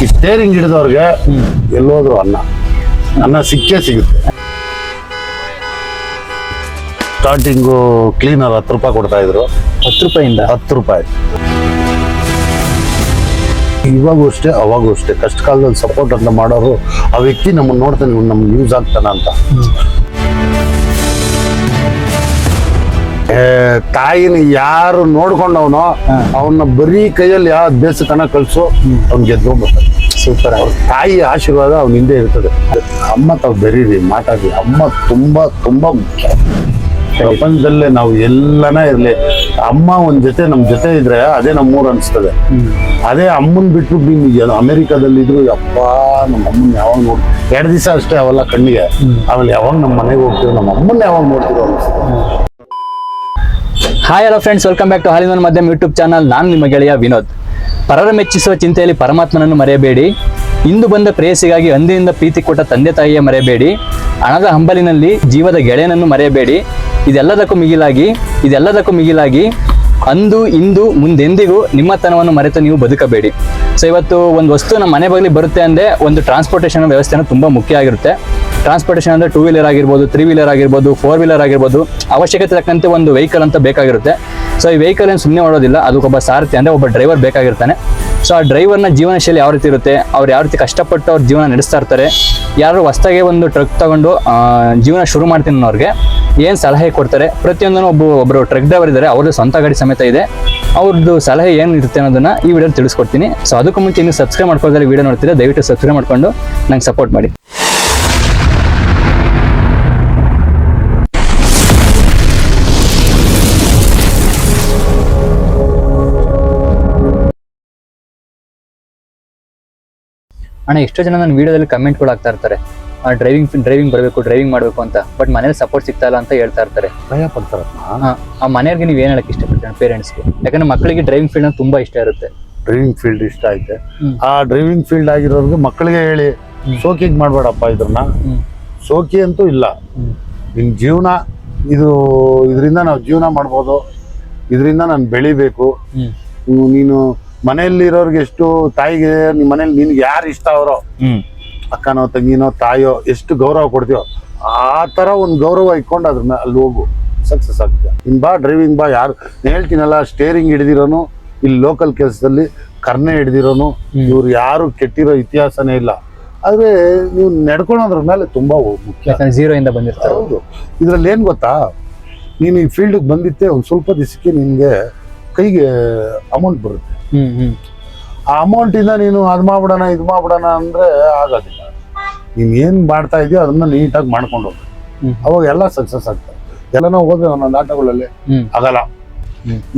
ಈ ಸ್ಟೇರಿಂಗ್ ಹಿಡಿದವ್ರಿಗೆ ಎಲ್ಲೋದ್ರು ಅನ್ನ ಸಿಕ್ಕೇ ಸಿಗುತ್ತೆ. ಸ್ಟಾರ್ಟಿಂಗು ಕ್ಲೀನರ್ 10 ರೂಪಾಯಿ ಕೊಡ್ತಾ ಇದ್ರು. 10 ರೂಪಾಯಿಂದ 10 ರೂಪಾಯಿ. ಇವಾಗೂ ಅಷ್ಟೇ ಅವಾಗೂ ಅಷ್ಟೇ ಕಷ್ಟ ಕಾಲದಲ್ಲಿ ಸಪೋರ್ಟ್ ಅಂತ ಮಾಡೋರು ಆ ವ್ಯಕ್ತಿ ನಮ್ಮನ್ನು ನೋಡ್ತಾನೆ, ನಮ್ಗೆ ಯೂಸ್ ಆಗ್ತಾನ ಅಂತ. ತಾಯಿನ ಯಾರು ನೋಡ್ಕೊಂಡವನೋ ಅವನ್ನ ಬರೀ ಕೈಯಲ್ಲಿ ಯಾವ ದೇಶಕ್ಕನ ಕಳ್ಸು ಅವ್ನ್ ಗೆದ್ಕೊಂಡ್ಬರ್ತಾನೆ. ಸೂಪರ್. ತಾಯಿ ಆಶೀರ್ವಾದ ಅವ್ನ ಹಿಂದೆ ಇರ್ತದೆ. ಅಮ್ಮ ತಾವು ಬೆರೀರಿ, ಮಾತಾಡಿ. ಅಮ್ಮ ತುಂಬಾ ತುಂಬಾ ಮುಖ್ಯ ಪ್ರಪಂಚದಲ್ಲೇ. ನಾವು ಎಲ್ಲನ ಇರ್ಲಿ, ಅಮ್ಮ ಒಂದ್ ಜೊತೆ ನಮ್ ಜೊತೆ ಇದ್ರೆ ಅದೇ ನಮ್ಮೂರು ಅನ್ಸ್ತದೆ. ಅದೇ ಅಮ್ಮನ್ ಬಿಟ್ಟು ಅಮೆರಿಕಾದಲ್ಲಿದ್ರು ಅಪ್ಪ ನಮ್ಮ ಅಮ್ಮನ್ ಯಾವಾಗ ನೋಡಿ 2 ದಿವಸ ಅಷ್ಟೇ ಅವೆಲ್ಲ ಕಣ್ಣಿಗೆ. ಆಮೇಲೆ ಯಾವಾಗ ನಮ್ಮ ಮನೆಗೆ ಹೋಗ್ತೀವಿ, ನಮ್ಮ ಅಮ್ಮನ್ ಯಾವಾಗ ನೋಡ್ತೀವಿ ಅನ್ಸ್ತದೆ. Hi hello friends, welcome back to ಹಾಲಿನ ಮಧ್ಯಮ ಯೂಟ್ಯೂಬ್ ಚಾನಲ್. ನಾನು ನಿಮ್ಮ ಗೆಳೆಯ ವಿನೋದ್. ಪರರ ಮೆಚ್ಚಿಸುವ ಚಿಂತೆಯಲ್ಲಿ ಪರಮಾತ್ಮನನ್ನು ಮರೆಯಬೇಡಿ. ಇಂದು ಬಂದ ಪ್ರೇಯಸಿಗಾಗಿ ಅಂದಿನಿಂದ ಪ್ರೀತಿ ಕೊಟ್ಟ ತಂದೆ ತಾಯಿಯ ಮರೆಯಬೇಡಿ. ಹಣದ ಹಂಬಲಿನಲ್ಲಿ ಜೀವದ ಗೆಳೆಯನನ್ನು ಮರೆಯಬೇಡಿ. ಇದೆಲ್ಲದಕ್ಕೂ ಮಿಗಿಲಾಗಿ ಅಂದು ಇಂದು ಮುಂದೆಂದಿಗೂ ನಿಮ್ಮತನವನ್ನು ಮರೆತು ನೀವು ಬದುಕಬೇಡಿ. ಸೊ ಇವತ್ತು ಒಂದು ವಸ್ತು ನಮ್ಮ ಮನೆ ಬಗ್ಲಿ ಬರುತ್ತೆ ಅಂದರೆ ಒಂದು ಟ್ರಾನ್ಸ್ಪೋರ್ಟೇಷನ್ ವ್ಯವಸ್ಥೆನೂ ತುಂಬ ಮುಖ್ಯ ಆಗಿರುತ್ತೆ. ಟ್ರಾನ್ಸ್ಪೋರ್ಟೇಷನ್ ಅಂದರೆ 2 ವೀಲರ್ ಆಗಿರ್ಬೋದು, 3 ವೀಲರ್ ಆಗಿರ್ಬೋದು, 4 ವೀಲರ್ ಆಗಿರ್ಬೋದು, ಅವಶ್ಯಕತೆ ತಕ್ಕಂತೆ ಒಂದು ವೆಹಿಕಲ್ ಅಂತ ಬೇಕಾಗಿರುತ್ತೆ. ಸೊ ಈ ವೆಹಿಕಲ್ ಏನು ಸುಮ್ಮನೆ ಓಡೋದಿಲ್ಲ, ಅದಕ್ಕೊಬ್ಬ ಸಾರಥಿ ಅಂದರೆ ಒಬ್ಬ ಡ್ರೈವರ್ ಬೇಕಾಗಿರ್ತಾನೆ. ಸೊ ಆ ಡ್ರೈವರ್ನ ಜೀವನ ಶೈಲಿ ಯಾವ ರೀತಿ ಇರುತ್ತೆ, ಅವ್ರು ಯಾವ ರೀತಿ ಕಷ್ಟಪಟ್ಟು ಅವ್ರ ಜೀವನ ನಡೆಸ್ತಾ ಇರ್ತಾರೆ, ಯಾರು ಹೊಸದಾಗಿ ಒಂದು ಟ್ರಕ್ ತಗೊಂಡು ಜೀವನ ಶುರು ಮಾಡ್ತೀನಿ ಅನ್ನೋರಿಗೆ ಏನು ಸಲಹೆ ಕೊಡ್ತಾರೆ, ಪ್ರತಿಯೊಂದನ್ನು ಒಬ್ಬರು ಟ್ರಕ್ ಡ್ರೈವರ್ ಇದ್ದಾರೆ, ಅವ್ರದ್ದು ಸ್ವಂತ ಗಾಡಿ ಸಮೇತ ಇದೆ, ಅವ್ರದ್ದು ಸಲಹೆ ಏನು ಇರುತ್ತೆ ಅನ್ನೋದನ್ನ ಈ ವಿಡಿಯೋ ತಿಳಿಸ್ಕೊಡ್ತೀನಿ. ಸೊ ಅದಕ್ಕೂ ಮುಂಚೆ ನೀವು ಸಬ್ಸ್ಕ್ರೈಬ್ ಮಾಡ್ಕೊಳ್ತಾರೆ ವಿಡಿಯೋ ನೋಡ್ತೀರಾ, ದಯವಿಟ್ಟು ಸಬ್ಸ್ಕ್ರೈಬ್ ಮಾಡ್ಕೊಂಡು ನಂಗೆ ಸಪೋರ್ಟ್ ಮಾಡಿ. ಅಣ್ಣ, ಎಷ್ಟೋ ಜನ ನನ್ನ ವಿಡಿಯೋದಲ್ಲಿ ಕಮೆಂಟ್ಗಳು ಆಗ್ತಾ ಇರ್ತಾರೆ, ಡ್ರೈವಿಂಗ್ ಮಾಡಬೇಕು ಅಂತ, ಬಟ್ ಮನೇಲಿ ಸಪೋರ್ಟ್ ಸಿಗ್ತಾ ಇಲ್ಲ ಅಂತ ಹೇಳ್ತಾ ಇರ್ತಾರೆ, ಭಯ ಪಡ್ತಾರ. ಆ ಮನೆಯವ್ರಿಗೆ ನೀವು ಏನ್ ಹೇಳಕ್ ಇಷ್ಟಪಡ್ತೀರಾ ಪೇರೆಂಟ್ಸ್ಗೆ? ಯಾಕಂದ್ರೆ ಮಕ್ಕಳಿಗೆ ಡ್ರೈವಿಂಗ್ ಫೀಲ್ಡ್ ತುಂಬಾ ಇಷ್ಟ ಇರುತ್ತೆ. ಡ್ರೈವಿಂಗ್ ಫೀಲ್ಡ್ ಇಷ್ಟ ಐತೆ. ಆ ಡ್ರೈವಿಂಗ್ ಫೀಲ್ಡ್ ಆಗಿರೋರ್ಗೆ ಮಕ್ಕಳಿಗೆ ಹೇಳಿ, ಸೋಕಿಗೆ ಮಾಡ್ಬೇಡಪ್ಪ ಇದನ್ನ. ಸೋಕಿ ಅಂತೂ ಇಲ್ಲ. ನಿನ್ ಜೀವನ ಇದರಿಂದ ನಾವು ಜೀವನ ಮಾಡ್ಬೋದು, ಇದರಿಂದ ನಾನು ಬೆಳಿಬೇಕು. ನೀನು ಮನೆಯಲ್ಲಿರೋರ್ಗೆ ಎಷ್ಟು ತಾಯಿಗೆ ನಿಮ್ಮ ಮನೇಲಿ ನಿನ್ಗೆ ಯಾರು ಇಷ್ಟ ಅವರೋ, ಅಕ್ಕನೋ ತಂಗಿನೋ ತಾಯೋ ಎಷ್ಟು ಗೌರವ ಕೊಡ್ತೀವೋ ಆ ತರ ಒಂದು ಗೌರವ ಇಟ್ಕೊಂಡು ಅದ್ರ ಮೇಲೆ ಅಲ್ಲಿ ಹೋಗು, ಸಕ್ಸಸ್ ಆಗ್ತದೆ. ಬಾ ಡ್ರೈವಿಂಗ್ ಬಾ. ಯಾರು ಹೇಳ್ತೀನಲ್ಲ, ಸ್ಟೇರಿಂಗ್ ಹಿಡಿದಿರೋನು, ಇಲ್ಲಿ ಲೋಕಲ್ ಕೆಲಸದಲ್ಲಿ ಕರ್ನೆ ಹಿಡಿದಿರೋನು, ಇವ್ರು ಯಾರು ಕೆಟ್ಟಿರೋ ಇತಿಹಾಸನೇ ಇಲ್ಲ. ಆದ್ರೆ ನೀವು ನಡ್ಕೊಳ್ಳೋದ್ರ ಮೇಲೆ ತುಂಬಾ ಮುಖ್ಯ. 0 ಇಂದ ಬಂದಿರ್ತಾರೆ. ಹೌದು. ಇದ್ರಲ್ಲಿ ಏನ್ ಗೊತ್ತಾ, ನೀನು ಈ ಫೀಲ್ಡ್ಗೆ ಬಂದಿತ್ತೆ ಒಂದ್ ಸ್ವಲ್ಪ ದಿವಸಕ್ಕೆ ನಿನ್ಗೆ ಕೈಗೆ ಅಮೌಂಟ್ ಬರುತ್ತೆ. ಆ ಅಮೌಂಟ್ ಇಂದ ನೀನು ಅದ್ ಮಾಡ್ಬಿಡೋಣ ಇದು ಮಾಡ್ಬಿಡೋಣ ಅಂದ್ರೆ ಆಗೋದಿಲ್ಲ. ನೀನ್ ಏನ್ ಮಾಡ್ತಾ ಇದೆಯೋ ಅದನ್ನ ನೀಟಾಗಿ ಮಾಡ್ಕೊಂಡು ಹೋಗ್ಬೇಕು. ಅವಾಗ ಎಲ್ಲ ಸಕ್ಸಸ್ ಆಗ್ತದೆ. ಎಲ್ಲನೋ ಹೋದ್ರೆ ಒಂದೊಂದು ಆಟಗಳಲ್ಲಿ ಆಗಲ್ಲ.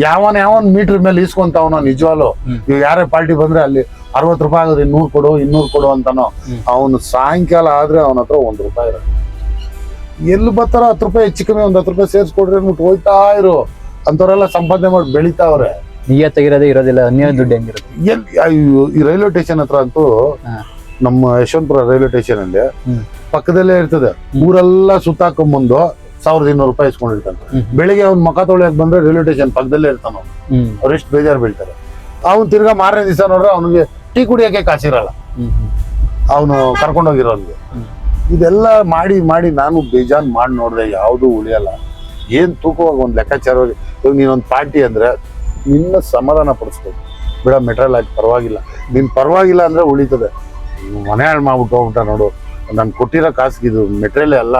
ಯಾವನ್ ಮೀಟರ್ ಮೇಲೆ ಇಸ್ಕೊಂತಾವನೋ ನಿಜವಾಗ್ಲು, ಇವ್ ಯಾರೇ ಪಾರ್ಟಿ ಬಂದ್ರೆ ಅಲ್ಲಿ 60 ರೂಪಾಯಿ ಆಗೋದು 100 ಕೊಡು 200 ಕೊಡು ಅಂತಾನೋ, ಅವನು ಸಾಯಂಕಾಲ ಆದ್ರೆ ಅವನ ಹತ್ರ 1 ರೂಪಾಯಿ ಇರೋದು. ಎಲ್ಲಿ ಬರ್ತಾರೋ 10 ರೂಪಾಯಿ ಹೆಚ್ಚು ಕಮ್ಮಿ ಒಂದ್ 10 ರೂಪಾಯಿ ಸೇರ್ಸ್ಕೊಡ್ರಿ ಅಂದ್ಬಿಟ್ಟು ಹೋಯ್ತಾ ಇರು. ಅಂತವ್ರೆಲ್ಲ ಸಂಪಾದನೆ ಮಾಡಿ ಬೆಳಿತಾವ್ರೆ. ನಿಯತ್ತಾಗಿರೋದೇ ಇರೋದಿಲ್ಲ, ಅನ್ಯ ದುಡ್ಡು ಹೆಂಗಿರುತ್ತೆ. ಈ ರೈಲ್ವೆ ಸ್ಟೇಷನ್ ಹತ್ರ ಅಂತೂ, ನಮ್ಮ ಯಶವಂತಪುರ ರೈಲ್ವೆ ಸ್ಟೇಷನ್ ಅಲ್ಲಿ ಪಕ್ಕದಲ್ಲೇ ಇರ್ತದೆ. ಊರೆಲ್ಲ ಸುತ್ತಾಕೊಂಬಂದು 1200 ರೂಪಾಯಿ ಇಸ್ಕೊಂಡಿರ್ತಾನೆ. ಬೆಳಿಗ್ಗೆ ಅವ್ನ ಮಕ ತೊಳೆಯಕ್ ಬಂದ್ರೆ ರೈಲ್ವೆ ಸ್ಟೇಷನ್ ಪಕ್ಕದಲ್ಲೇ ಇರ್ತಾನ. ಅವ್ರು ಎಷ್ಟು ಬೇಜಾರು ಬೀಳ್ತಾರೆ. ಅವ್ನು ತಿರ್ಗಾ ಮಾರನೇ ದಿವಸ ನೋಡ್ರೆ ಅವನಿಗೆ ಟೀ ಕುಡಿಯಕ್ಕೆ ಕಾಸಿರಲ್ಲ, ಅವನು ಕರ್ಕೊಂಡೋಗಿರೋನ್ಗೆ. ಇದೆಲ್ಲ ಮಾಡಿ ಮಾಡಿ ನಾನು ಬೇಜಾನ್ ಮಾಡಿ ನೋಡ್ದೆ, ಯಾವ್ದು ಉಳಿಯಲ್ಲ. ಏನ್ ತೂಕವಾಗ ಒಂದ್ ಲೆಕ್ಕಾಚಾರವಾಗಿ. ಇವಾಗ ನೀನೊಂದ್ ಪಾರ್ಟಿ ಅಂದ್ರೆ ನಿನ್ನ ಸಮಾಧಾನ ಪಡಿಸ್ಬೇಕು. ಬಿಡ ಮೆಟೀರಿಯಲ್ ಆಗಿ ಪರವಾಗಿಲ್ಲ, ನೀನ್ ಪರವಾಗಿಲ್ಲ ಅಂದ್ರೆ ಉಳಿತದೆ. ಮನೆ ಹಾಳು ಮಾಡ್ಬಿಟ್ಟು ಹೋಗ್ಬಿಟ್ಟ ನೋಡು, ನಾನು ಕೊಟ್ಟಿರೋ ಕಾಸಿಗೆ ಇದು ಮೆಟೀರಿಯಲ್ ಎಲ್ಲ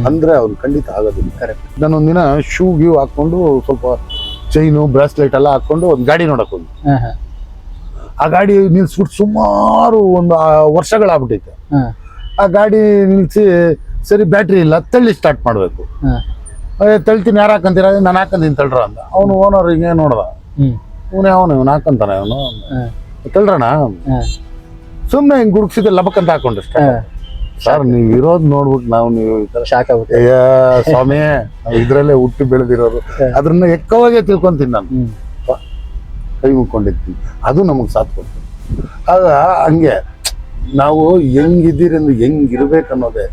ಅಂದ್ರೆ ಅವ್ನು ಖಂಡಿತ ಆಗೋದಿಲ್ಲ. ನಾನೊಂದಿನ ಶೂ ಗ್ಯೂ ಹಾಕೊಂಡು ಸ್ವಲ್ಪ ಚೈನು ಬ್ರಾಸ್ಲೆಟ್ ಎಲ್ಲ ಹಾಕೊಂಡು ಒಂದ್ ಗಾಡಿ ನೋಡಕ್ ಹೋಗಿ, ಆ ಗಾಡಿ ನಿಲ್ಸ್ಬಿಟ್ಟು ಸುಮಾರು ಒಂದು ವರ್ಷಗಳಾಗ್ಬಿಟ್ಟೈತೆ. ಆ ಗಾಡಿ ನಿಲ್ಸಿ, ಸರಿ ಬ್ಯಾಟ್ರಿ ಇಲ್ಲ, ತಳ್ಳಿ ಸ್ಟಾರ್ಟ್ ಮಾಡ್ಬೇಕು. ತಳ್ತೀನಿ, ಯಾರು ಹಾಕಂತೀರ? ನಾನು ಹಾಕಂತೀನಿ ತಳ್ರ ಅಂದ. ಅವನು ಓನರ್ ಹಿಂಗೆ ನೋಡ್ದ, ಇವನು ಹಾಕಂತಾನೆ, ಅವನು ತಳ್ರಣ. ಸುಮ್ನೆ ಹಿಂಗ್ ಗುಡುಕ್ಸಿದ ಲಬಕ್ಕಂತ ಹಾಕೊಂಡಷ್ಟೇ. ಸರ್ ನೀವ್ ಇರೋದ್ ನೋಡ್ಬಿಟ್ಟು ನೀವು ಶಾಕ್ ಆಗ್ಬಿಟ್ಟು, ಸ್ವಾಮಿ ನಾವ್ ಇದ್ರಲ್ಲೇ ಹುಟ್ಟಿ ಬೆಳೆದಿರೋರು, ಅದ್ರನ್ನ ಎಕ್ಕವಾಗೇ ತಿಳ್ಕೊಂತೀನಿ ನಾನು. ಕೈ ಮುಕ್ಕೊಂಡಿರ್ತೀನಿ, ಅದು ನಮಗ್ ಸಾಥ್ ಕೊಡ್ತೀನಿ. ಆಗ ಹಂಗೆ ನಾವು ಹೆಂಗಿದ್ದೀರಿ ಅಂದ್ರೆ ಹೆಂಗಿರ್ಬೇಕು ಅನ್ನೋದೇ,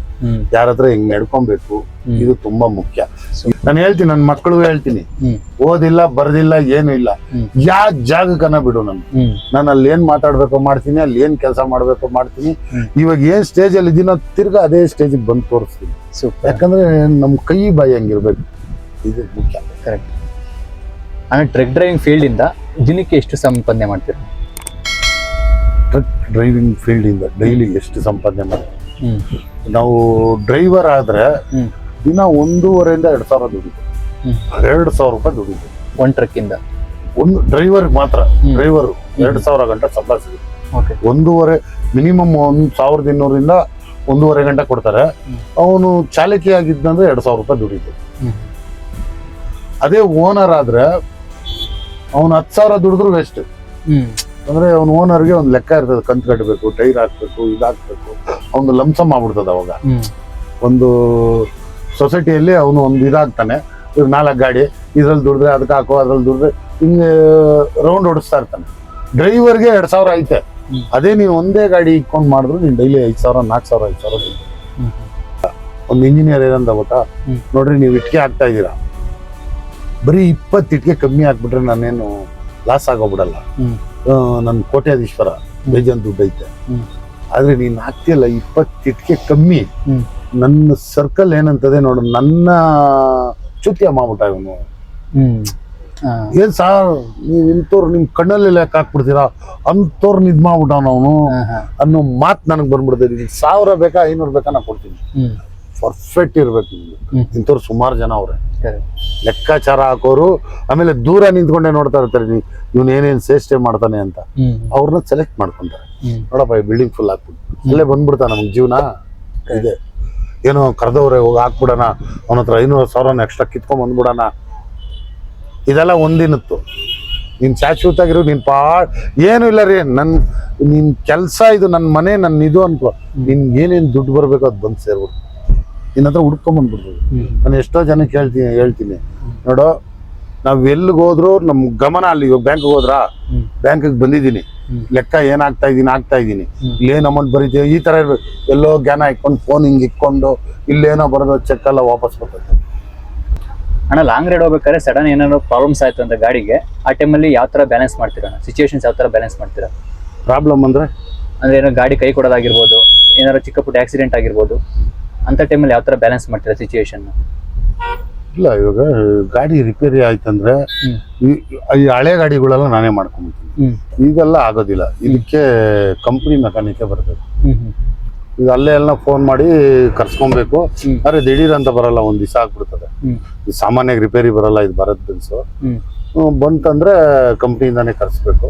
ಯಾರ ಹತ್ರ ಹೆಂಗ್ ನಡ್ಕೊಬೇಕು, ಇದು ತುಂಬಾ ಮುಖ್ಯ. ನಾನು ಹೇಳ್ತೀನಿ, ನನ್ನ ಮಕ್ಕಳು ಹೇಳ್ತೀನಿ, ಓದಿಲ್ಲ ಬರ್ದಿಲ್ಲ ಏನು ಇಲ್ಲ, ಯಾವ ಜಾಗಕ್ಕನ ಬಿಡು, ನಾನು ಅಲ್ಲಿ ಏನ್ ಮಾತಾಡ್ಬೇಕೋ ಮಾಡ್ತೀನಿ, ಅಲ್ಲಿ ಏನ್ ಕೆಲಸ ಮಾಡ್ಬೇಕೋ ಮಾಡ್ತೀನಿ. ಇವಾಗ ಏನ್ ಸ್ಟೇಜ್ ಅಲ್ಲಿ ಇದೀನೋ ತಿರ್ಗಾ ಅದೇ ಸ್ಟೇಜ್ ಬಂದು ತೋರಿಸ್ತೀನಿ. ಯಾಕಂದ್ರೆ ನಮ್ ಕೈ ಬಾಯಿ ಹಂಗಿರ್ಬೇಕು, ಇದು ಮುಖ್ಯ. ಕರೆಕ್ಟ್. ಆಮೇಲೆ ಟ್ರಕ್ ಡ್ರೈವಿಂಗ್ ಫೀಲ್ಡ್ ಇಂದ ದಿನಕ್ಕೆ ಎಷ್ಟು ಸಂಪಾದನೆ ಮಾಡ್ತೀರಾ? ಟ್ರಕ್ ಡ್ರೈವಿಂಗ್ ಫೀಲ್ಡ್ ಇಂದ ಡೈಲಿ ಎಷ್ಟು ಸಂಪಾದನೆ ಮಾಡ್ತೀವಿ ನಾವು? ಡ್ರೈವರ್ ಆದ್ರೆ ದಿನ 1,500 2,000 ದುಡಿತೀವಿ. 2,000 ರೂಪಾಯಿ ದುಡಿತೀವಿ ಒಂದ್ ಟ್ರಕ್ ಇಂದ. ಒಂದು ಡ್ರೈವರ್ ಮಾತ್ರ. ಡ್ರೈವರ್ 2,000 ಗಂಟೆ ಸಂಬಳ ಸಿಗುತ್ತೆ. 1,500 ಮಿನಿಮಮ್ 1,200 1,500 ಗಂಟೆ ಕೊಡ್ತಾರೆ. ಅವನು ಚಾಲಕಿ ಆಗಿದ್ದಂದ್ರೆ 2,000 ರೂಪಾಯಿ ದುಡಿತೀವಿ. ಅದೇ ಓನರ್ ಆದ್ರೆ ಅವನು 10,000 ದುಡಿದ್ರು ವೇಸ್ಟ್. ಅಂದ್ರೆ ಅವ್ನ ಓನರ್ಗೆ ಒಂದು ಲೆಕ್ಕ ಇರ್ತದೆ, ಕಂತು ಕಟ್ಟಬೇಕು, ಟೈರ್ ಹಾಕ್ಬೇಕು, ಇದಾಕ್ಬೇಕು, ಅವ್ನು ಲಂಸಮ್ ಆಗ್ಬಿಡ್ತದೆ. ಅವಾಗ ಒಂದು ಸೊಸೈಟಿಯಲ್ಲಿ ಅವನು ಒಂದು ಇದಾಗ್ತಾನೆ, 4 ಗಾಡಿ, ಇದ್ರಲ್ಲಿ ದುಡಿದ್ರೆ ಅದಕ್ಕೆ ಹಾಕೋ, ಅದ್ರಲ್ಲಿ ದುಡಿದ್ರೆ ಹಿಂಗೆ ರೌಂಡ್ ಹೊಡಿಸ್ತಾ ಇರ್ತಾನೆ. ಡ್ರೈವರ್ಗೆ 2,000 ಐತೆ. ಅದೇ ನೀವು ಒಂದೇ ಗಾಡಿ ಇಟ್ಕೊಂಡು ಮಾಡಿದ್ರು ನೀನ್ ಡೈಲಿ 5,000 4,000 5,000 ಒಂದು ಇಂಜಿನಿಯರ್ ಏನಂದ ಗೊತ್ತಾ, ನೋಡ್ರಿ ನೀವು ಇಟ್ಕೆ ಹಾಕ್ತಾ ಇದ್ದೀರಾ, ಬರೀ 20 ಇಟ್ಕೆ ಕಮ್ಮಿ ಹಾಕ್ಬಿಟ್ರೆ ನಾನೇನು ಲಾಸ್ ಆಗೋಗ್ಬಿಡಲ್ಲ, ನನ್ ಕೋಟ್ಯಾಧೀಶ್ವರ, ಬೇಜಾನ್ ದುಡ್ಡು ಐತೆ. ಆದ್ರೆ ನೀನ್ ಹಾಕ್ತಿಯಲ್ಲ 20 ಇಟ್ಕೆ ಕಮ್ಮಿ, ನನ್ನ ಸರ್ಕಲ್ ಏನಂತದೆ ನೋಡು, ನನ್ನ ಚುತ್ಯ ಮಾಡ್ಬಿಟ್ಟ ಇವನು. ಏನ್ ಸಾರ್ ನೀವ್ ಇಂಥವ್ರು ನಿಮ್ ಕಣ್ಣಲ್ಲಿ ಲೆಕ್ಕ ಹಾಕ್ಬಿಡ್ತೀರಾ, ಅಂಥವ್ರನ್ನ ಇದ್ ಮಾಡ್ಬಿಟ್ಟವನು ಅವನು ಅನ್ನೋ ಮಾತ್ ನನಗ್ ಬಂದ್ಬಿಡ್ತದೆ. 1,000 ಬೇಕಾ 500 ಬೇಕಾ ನಾ ಕೊಡ್ತೀನಿ, ಪರ್ಫೆಕ್ಟ್ ಇರ್ಬೇಕು ನಿಮ್ಗೆ. ಇಂಥವ್ರು ಸುಮಾರು ಜನ ಅವ್ರೆ, ಲೆಕ್ಕಾಚಾರ ಹಾಕೋರು. ಆಮೇಲೆ ದೂರ ನಿಂತ್ಕೊಂಡೆ ನೋಡ್ತಾ ಇರ್ತಾರೆ, ಇವ್ನ ಏನೇನ್ ಸೇಷ್ಟೆ ಮಾಡ್ತಾನೆ ಅಂತ. ಅವ್ರನ್ನ ಸೆಲೆಕ್ಟ್ ಮಾಡ್ಕೊಂತಾರೆ. ನೋಡಪ್ಪ ಈ ಬಿಲ್ಡಿಂಗ್ ಫುಲ್ ಹಾಕ್ಬಿಟ್ಟು ಅಲ್ಲೇ ಬಂದ್ಬಿಡ್ತಾ ನಮ್ಗೆ ಜೀವನ ಇದೆ. ಏನೋ ಕರೆದವ್ರೆ ಹೋಗಿ ಹಾಕ್ಬಿಡೋಣ, ಅವನ ಹತ್ರ 500,000 ಎಕ್ಸ್ಟ್ರಾ ಕಿತ್ಕೊಂಡ್ ಬಂದ್ಬಿಡೋಣ. ಇದೆಲ್ಲ ಒಂದಿನತ್ತು. ನೀನ್ ಶಾಶ್ವತಾಗಿರು, ನೀನ್ ಏನು ಇಲ್ಲ ರೀ, ನಿನ್ ಕೆಲ್ಸ ಇದು, ನನ್ನ ಮನೆ, ನನ್ನ ಇದು ಅನ್ಕೋ. ನಿನ್ ಏನೇನ್ ದುಡ್ಡು ಬರ್ಬೇಕು ಅದು ಬಂದು ಸೇರ್ಬಿಡು, ನಿನ್ನ ಹತ್ರ ಹುಡ್ಕೊಂಬಂದ್ಬಿಡ್ಬೋದು. ನಾನು ಎಷ್ಟೋ ಜನಕ್ಕೆ ಹೇಳ್ತೀನಿ ನೋಡೋ, ನಾವ್ ಎಲ್ಲಿಗೆ ಹೋದ್ರು ನಮ್ ಗಮನ ಅಲ್ಲಿ. ಇವಾಗ ಬ್ಯಾಂಕ್ಗೆ ಹೋದ್ರಾ, ಬ್ಯಾಂಕಿಗೆ ಬಂದಿದ್ದೀನಿ, ಲೆಕ್ಕ ಏನ್ ಆಗ್ತಾ ಇದೀನಿ, ಇಲ್ಲೇನ್ ಅಮೌಂಟ್ ಬರೀತೀವಿ, ಈ ತರ ಇರ್ಬೇಕು. ಎಲ್ಲೋ ಜ್ಞಾನ ಇಟ್ಕೊಂಡು ಫೋನ್ ಹಿಂಗ್ ಇಟ್ಕೊಂಡು ಇಲ್ಲೇನೋ ಬರೋದು ಚೆಕ್ ಎಲ್ಲ ವಾಪಸ್ ಬರ್ತದೆ. ಅಣ್ಣ, ಲಾಂಗ್ ರೈಡ್ ಹೋಗ್ಬೇಕಾದ್ರೆ ಸಡನ್ ಏನಾದ್ರು ಪ್ರಾಬ್ಲಮ್ಸ್ ಆಯ್ತು ಅಂತ ಗಾಡಿಗೆ, ಆ ಟೈಮಲ್ಲಿ ಯಾವ ತರ ಬ್ಯಾಲೆನ್ಸ್ ಮಾಡ್ತೀರಾ? ಸಿಚುವೇಶನ್ಸ್ ಯಾವ ತರ ಬ್ಯಾಲೆನ್ಸ್ ಮಾಡ್ತೀರಾ? ಪ್ರಾಬ್ಲಮ್ ಅಂದ್ರೆ ಏನೋ ಗಾಡಿ ಕೈ ಕೊಡೋದಾಗಿರ್ಬೋದು, ಏನಾದ್ರು ಚಿಕ್ಕ ಪುಟ್ಟ ಆಕ್ಸಿಡೆಂಟ್ ಆಗಿರ್ಬೋದು, ಅಂತ ಟೈಮಲ್ಲಿ ಯಾವ ತರ ಬ್ಯಾಲೆನ್ಸ್ ಮಾಡ್ತೀರಾ ಸಿಚುವೇಶನ್? ಇಲ್ಲ, ಇವಾಗ ಗಾಡಿ ರಿಪೇರಿ ಆಯ್ತಂದ್ರೆ ಈ ಹಳೆ ಗಾಡಿಗಳೆಲ್ಲ ನಾನೇ ಮಾಡ್ಕೊಂಡ್ಬಿಡ್ತೀನಿ. ಈಗೆಲ್ಲ ಆಗೋದಿಲ್ಲ, ಇದಕ್ಕೆ ಕಂಪ್ನಿ ಮೆಕ್ಯಾನಿಕ್ ಬರ್ಬೇಕು. ಈಗ ಅಲ್ಲೇ ಎಲ್ಲ ಫೋನ್ ಮಾಡಿ ಕರ್ಸ್ಕೊಬೇಕು. ಅರೆ ದಿಢೀರ್ ಅಂತ ಬರಲ್ಲ, ಒಂದ್ ದಿವಸ ಆಗ್ಬಿಡ್ತದೆ. ಈ ಸಾಮಾನ್ಯವಾಗಿ ರಿಪೇರಿ ಬರಲ್ಲ, ಇದು ಬರದ್ ಬೆನ್ಸು ಬಂತಂದ್ರೆ ಕಂಪ್ನಿಯಿಂದಾನೇ ಕರ್ಸ್ಬೇಕು.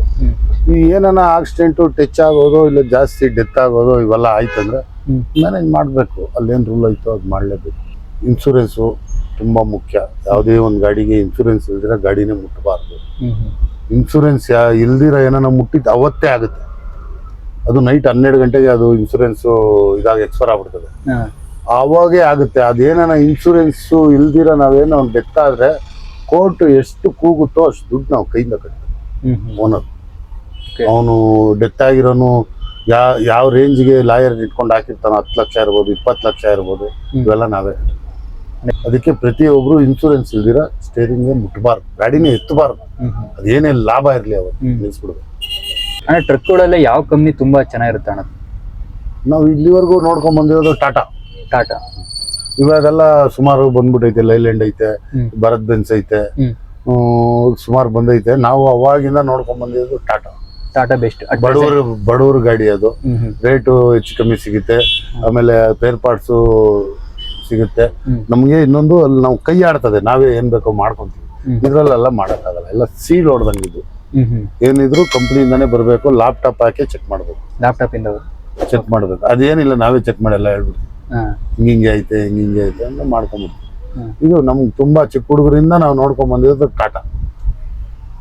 ಈ ಏನಾನ ಆಕ್ಸಿಡೆಂಟು, ಟಚ್ ಆಗೋದು, ಇಲ್ಲ ಜಾಸ್ತಿ ಡೆತ್ ಆಗೋದು, ಇವೆಲ್ಲ ಆಯ್ತಂದ್ರೆ ಮ್ಯಾನೇಜ್ ಮಾಡ್ಬೇಕು. ಅಲ್ಲೇನ್ ರೂಲ್ ಐತೋ ಅದು ಮಾಡ್ಲೇಬೇಕು. ಇನ್ಶೂರೆನ್ಸು ತುಂಬಾ ಮುಖ್ಯ. ಯಾವುದೇ ಒಂದು ಗಾಡಿಗೆ ಇನ್ಶೂರೆನ್ಸ್ ಇಲ್ದಿರ ಗಾಡಿನೇ ಮುಟ್ಟಬಾರ್ದು. ಇನ್ಶೂರೆನ್ಸ್ ಇಲ್ದಿರ ಏನಾನ ಮುಟ್ಟಿದ್ದು ಅವತ್ತೇ ಆಗುತ್ತೆ. ಅದು ನೈಟ್ 12 ಗಂಟೆಗೆ ಅದು ಇನ್ಶೂರೆನ್ಸು ಇದಾಗ ಎಕ್ಸ್ಪೈರ್ ಆಗ್ಬಿಡ್ತದೆ, ಆವಾಗೇ ಆಗುತ್ತೆ. ಅದೇನ ಇನ್ಶೂರೆನ್ಸು ಇಲ್ದಿರ ನಾವೇನೋ ಒಂದು ಡೆತ್ ಆದ್ರೆ ಕೋರ್ಟ್ ಎಷ್ಟು ಕೂಗುತ್ತೋ ಅಷ್ಟು ದುಡ್ಡು ನಾವು ಕೈಯಿಂದ ಕಟ್ತೀವಿ. ಓನರ್ ಅವನು ಡೆತ್ ಆಗಿರೋನು ಯಾವ ರೇಂಜ್ಗೆ ಲಾಯರ್ ಇಟ್ಕೊಂಡು ಹಾಕಿರ್ತಾನೋ, 10 ಲಕ್ಷ ಇರ್ಬೋದು, 20 ಲಕ್ಷ ಇರ್ಬೋದು, ಇವೆಲ್ಲ ನಾವೇ. ಅದಕ್ಕೆ ಪ್ರತಿಯೊಬ್ರು ಇನ್ಶೂರೆನ್ಸ್ ಇಲ್ದಿರ ಸ್ಟೇರಿಂಗ್ ಮುಟ್ಟಬಾರ್ದು, ಗಾಡಿನೇ ಎತ್ತಬಾರ್ದು. ಅದೇನೇ ಲಾಭ ಇರ್ಲಿ ಅವತ್ತು ನಿಲ್ಸ್ಬಿಡ್ಬೇಕು. ಅಂದ್ರೆ ಟ್ರಕ್ಗಳಲ್ಲಿ ಯಾವ ಕಂಪ್ನಿ ತುಂಬಾ ಚೆನ್ನಾಗಿರುತ್ತೆ ಅಣ್ಣ? ನಾವು ಇಲ್ಲಿವರೆಗೂ ನೋಡ್ಕೊಂಡ್ ಬಂದಿರೋದು ಟಾಟಾ. ಇವಾಗೆಲ್ಲ ಸುಮಾರು ಬಂದ್ಬಿಟ್ಟೈತೆ, ಲೈಲ್ಯಾಂಡ್ ಐತೆ, ಭರತ್ ಬೆನ್ಸ್ ಐತೆ, ಸುಮಾರು ಬಂದೈತೆ. ನಾವು ಅವಾಗಿಂದ ನೋಡ್ಕೊಂಡ್ ಬಂದಿರೋದು ಟಾಟಾ ಬೆಸ್ಟ್. ಬಡವ್ರ ಗಾಡಿ ಅದು, ರೇಟು ಹೆಚ್ಚು ಕಮ್ಮಿ ಸಿಗುತ್ತೆ. ಆಮೇಲೆ ಪೇರ್ ಪಾರ್ಟ್ಸ್ ಸಿಗುತ್ತೆ. ನಮ್ಗೆ ಇನ್ನೊಂದು ಅಲ್ಲಿ ನಾವು ಕೈ ಆಡ್ತದೆ, ನಾವೇ ಏನ್ ಬೇಕೋ ಮಾಡ್ಕೊಂತೀವಿ. ಇದ್ರಲ್ಲೆಲ್ಲ ಮಾಡಕ್ಕಾಗಲ್ಲ, ಎಲ್ಲ ಸೀಲ್ ಹೊಡ್ದಂಗಿದ್ದು. ಏನಿದ್ರು ಕಂಪ್ನಿಯಿಂದಾನೇ ಬರ್ಬೇಕು. ಲ್ಯಾಪ್ಟಾಪ್ ಹಾಕಿ ಚೆಕ್ ಮಾಡ್ಬೇಕು, ಲ್ಯಾಪ್ಟಾಪ್ ಇಂದ ಚೆಕ್ ಮಾಡ್ಬೇಕು. ಅದೇನಿಲ್ಲ, ನಾವೇ ಚೆಕ್ ಮಾಡಿ ಎಲ್ಲ ಹೇಳ್ಬಿಡ್ತೀವಿ, ಹಿಂಗೆ ಐತೆ ಅಂತ ಮಾಡ್ಕೊಂಡ್ಬಿಡ್ತೀವಿ. ಇದು ನಮ್ಗೆ ತುಂಬಾ ಚಿಕ್ಕ ಹುಡುಗರಿಂದ ನಾವು ನೋಡ್ಕೊಂಡ್ ಬಂದಿರೋದು ಟಾಟಾ.